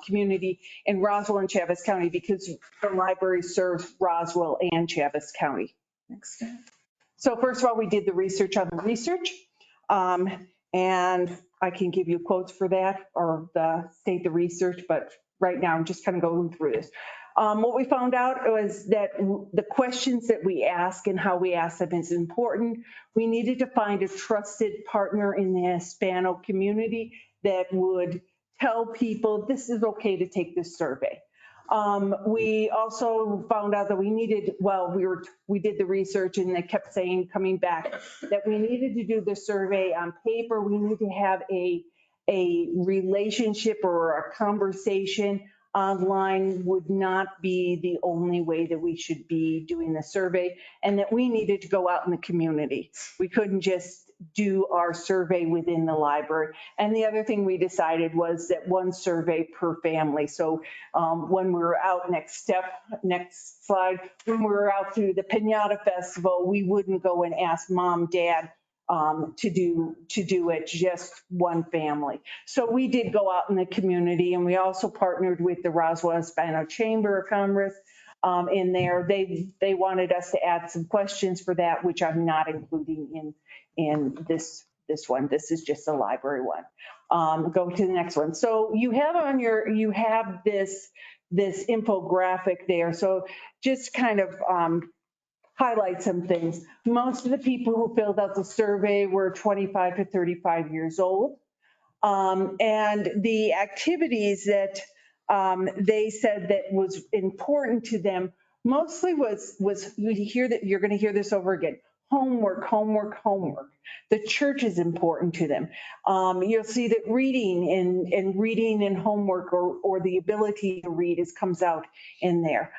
community in Roswell and Chaves County, because the library serves Roswell and Chaves County. Next. So first of all, we did the research on the research, and I can give you quotes for that or state the research, but right now I'm just kind of going through this. What we found out was that the questions that we ask and how we ask them is important. We needed to find a trusted partner in the Hispanic community that would tell people this is okay to take this survey. We also found out that we needed, we did the research and they kept saying, coming back, that we needed to do the survey on paper. We need to have a relationship or a conversation. Online would not be the only way that we should be doing the survey, and that we needed to go out in the community. We couldn't just do our survey within the library. And the other thing we decided was that one survey per family. So when we were out, next slide, when we were out through the Piñata Festival, we wouldn't go and ask mom, dad, to do it, just one family. So we did go out in the community, and we also partnered with the Roswell Hispanic Chamber of Commerce in there. They wanted us to add some questions for that, which I'm not including in this one. This is just a library one. Go to the next one. So you have this infographic there. So just kind of highlight some things. Most of the people who filled out the survey were 25 to 35 years old. And the activities that they said that was important to them mostly was you're going to hear this over again. Homework. The church is important to them. You'll see that reading and homework or the ability to read comes out in there.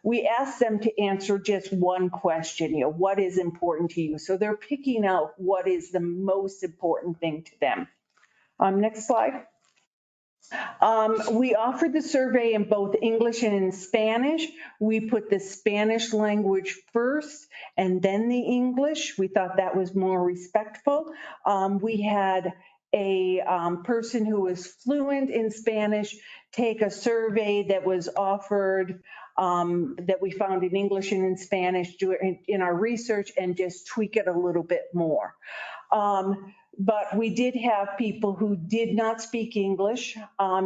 We asked them to answer just one question, what is important to you? So they're picking out what is the most important thing to them. Next slide. We offered the survey in both English and in Spanish. We put the Spanish language first and then the English. We thought that was more respectful. We had a person who was fluent in Spanish take a survey that was offered that we found in English and in Spanish in our research and just tweak it a little bit more. But we did have people who did not speak English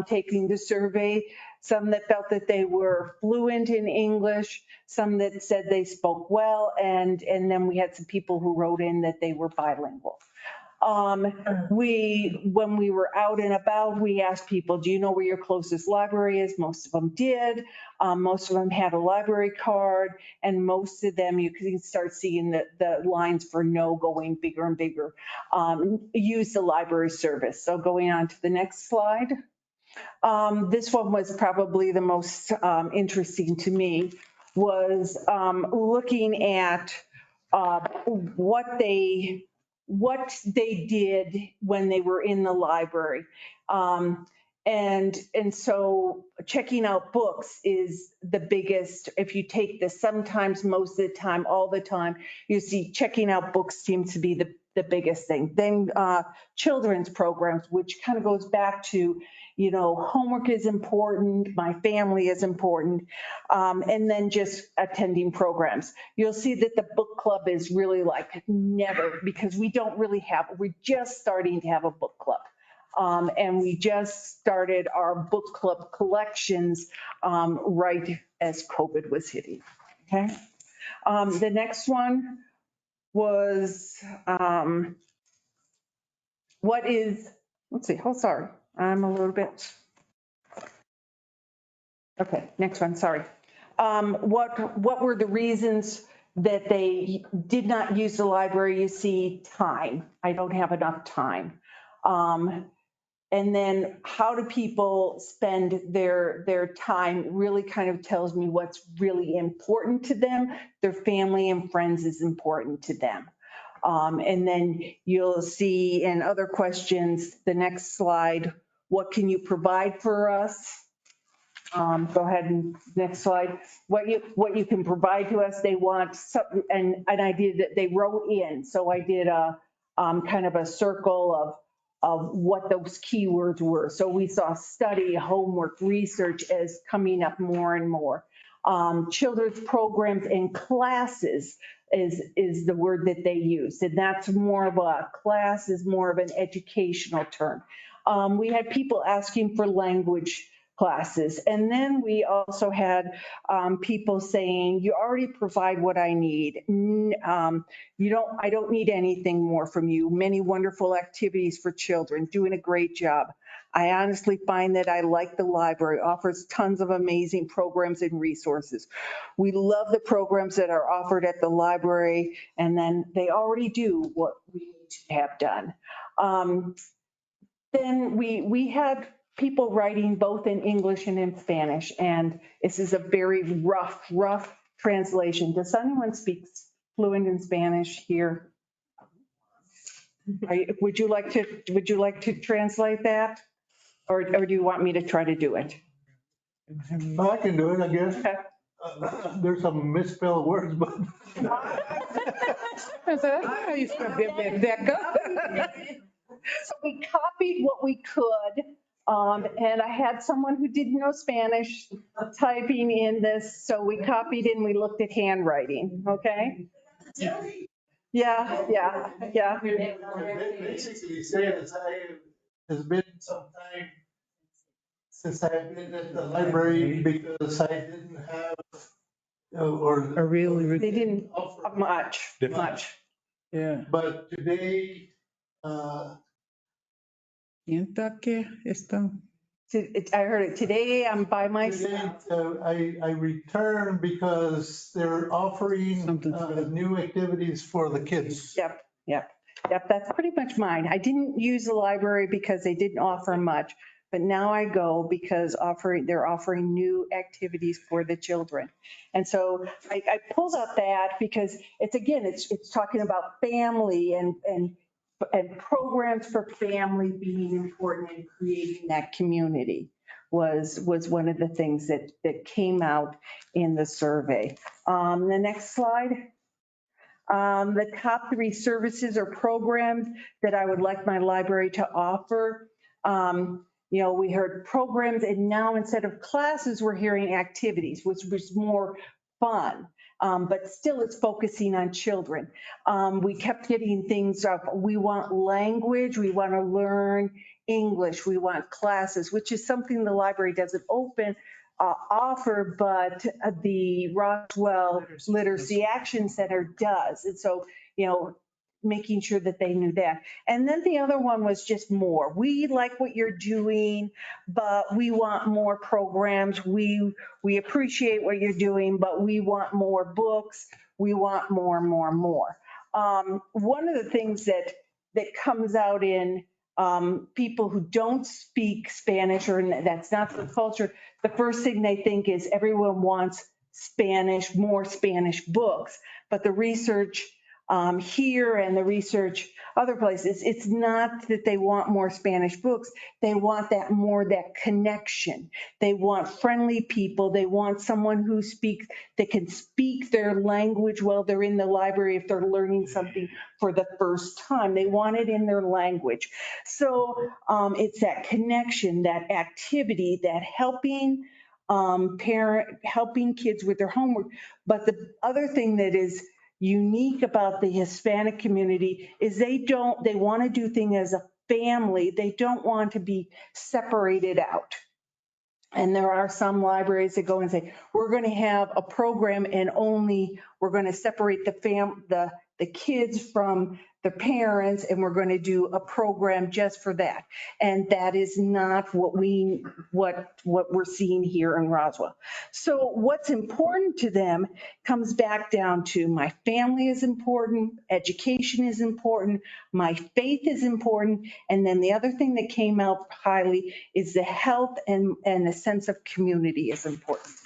taking the survey. some that felt that they were fluent in English, some that said they spoke well, and then we had some people who wrote in that they were bilingual. When we were out and about, we asked people, do you know where your closest library is? Most of them did. Most of them had a library card, and most of them, you can start seeing the lines for no going bigger and bigger, use the library service. So going on to the next slide. This one was probably the most interesting to me, was looking at what they did when they were in the library. And so checking out books is the biggest. If you take this, sometimes, most of the time, all the time, you see checking out books seems to be the biggest thing. Then children's programs, which kind of goes back to, homework is important, my family is important, and then just attending programs. You'll see that the book club is really like never, because we're just starting to have a book club. And we just started our book club collections right as COVID was hitting, okay? The next one was, sorry, I'm a little bit. Okay, next one, sorry. What were the reasons that they did not use the library? You see, time. I don't have enough time. And then how do people spend their time really kind of tells me what's really important to them. Their family and friends is important to them. And then you'll see in other questions, the next slide, what can you provide for us? Go ahead and next slide. What you can provide to us, they want something, and I did that, they wrote in. So I did a kind of a circle of what those keywords were. So we saw study, homework, research as coming up more and more. Children's programs and classes is the word that they use. And that's more of a class, is more of an educational term. We had people asking for language classes. And then we also had people saying, you already provide what I need. I don't need anything more from you. Many wonderful activities for children, doing a great job. I honestly find that I like the library, offers tons of amazing programs and resources. We love the programs that are offered at the library, and then they already do what we need to have done. Then we had people writing both in English and in Spanish, and this is a very rough translation. Does anyone speak fluent in Spanish here? Would you like to translate that? Or do you want me to try to do it? I can do it, I guess. Okay. There's some misspelled words, but. So we copied what we could. And I had someone who didn't know Spanish typing in this. So we copied and we looked at handwriting, okay? Yeah. Basically saying it's been some time since I've been at the library because I didn't have, they didn't offer much. Yeah. But today, I heard it today. I'm by myself. I returned because they're offering new activities for the kids. Yep. That's pretty much mine. I didn't use the library because they didn't offer much, but now I go because they're offering new activities for the children. And so I pulled up that because it's talking about family and programs for family being important in creating that community was one of the things that came out in the survey. The next slide. The top 3 services or programs that I would like my library to offer. We heard programs, and now instead of classes, we're hearing activities, which was more fun. But still it's focusing on children. We kept getting things up. We want language. We want to learn English, we want classes, which is something the library doesn't offer, but the Roswell Literacy Action Center does. And so, making sure that they knew that. And then the other one was just more. We like what you're doing, but we want more programs. We appreciate what you're doing, but we want more books. We want more. One of the things that comes out in people who don't speak Spanish, or that's not the culture, the first thing they think is everyone wants Spanish, more Spanish books. But the research here and the research other places, it's not that they want more Spanish books. They want that connection. They want friendly people. They want someone that can speak their language while they're in the library if they're learning something for the first time. They want it in their language. So it's that connection, that activity, that helping kids with their homework. But the other thing that is unique about the Hispanic community is they want to do things as a family. They don't want to be separated out. And there are some libraries that go and say, we're going to have a program and we're going to separate the kids from the parents, and we're going to do a program just for that. And that is not what we're seeing here in Roswell. So what's important to them comes back down to my family is important, education is important, my faith is important, and then the other thing that came out highly is the health and a sense of community is important.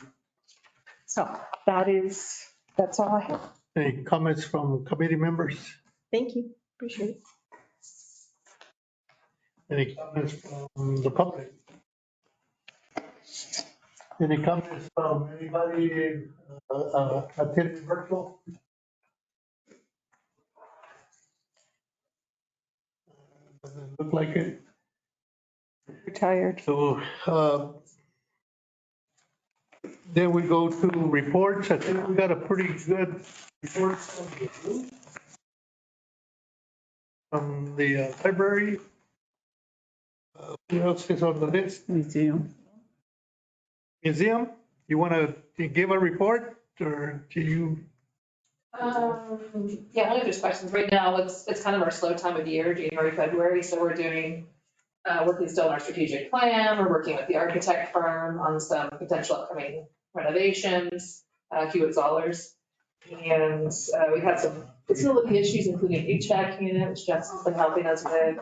So that's all I have. Any comments from committee members? Thank you. Appreciate it. Any comments from the public? Any comments from anybody attending virtual? Doesn't look like it. Retired. So then we go to reports. I think we got a pretty good report from the library. Who else is on the list? Museum. Museum? You want to give a report, or do you? Yeah, only if there's questions. Right now, it's kind of our slow time of year, January, February, so we're doing, working still on our strategic plan. We're working with the architect firm on some potential upcoming renovations, Hewitt Zollers. And we had some facility issues, including HVAC unit, which Jeff's been helping us with.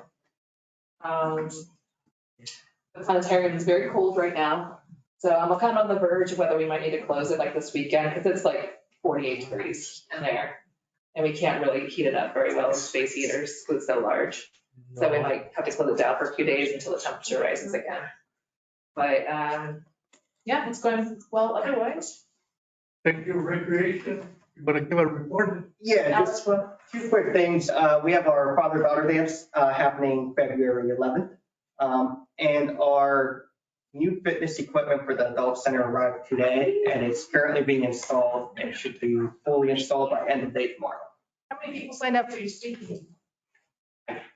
The planetarium is very cold right now, so I'm kind of on the verge of whether we might need to close it like this weekend, because it's like 48 degrees in there. And we can't really heat it up very well with space heaters because it's so large. So we might have to close it down for a few days until the temperature rises again. But yeah, it's going well otherwise. Thank you, recreation. You want to give a report? Yeah, just two quick things. We have our father-daughter dance happening February 11th. And our new fitness equipment for the adult center arrived today, and it's currently being installed and should be fully installed by end of day tomorrow. How many people signed up for your speaking?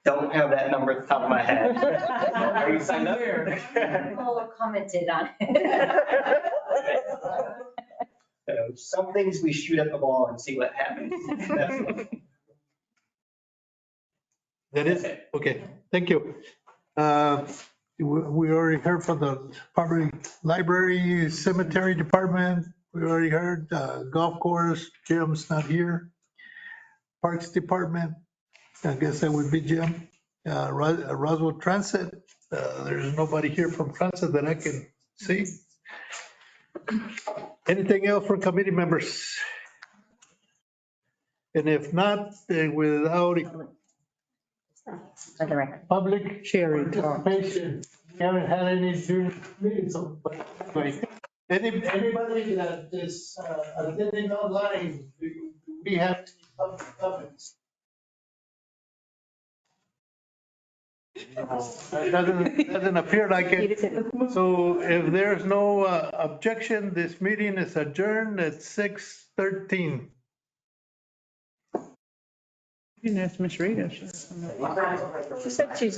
Don't have that number at the top of my head. Are you signed up? People commented on it. So some things we shoot at the wall and see what happens. That is, okay, thank you. We already heard from the public library, cemetery department. We already heard golf course, Jim's not here. Parks department, I guess that would be Jim. Roswell Transit, there's nobody here from Transit that I can see. Anything else for committee members? And if not, without For the record. public Sharing. participation, we haven't had any during the meeting, so, but anyway, anybody that is attending online, do we have any public comments? It doesn't appear like it. So if there's no objection, this meeting is adjourned at 6:13. You can ask Ms. Rita. She said she's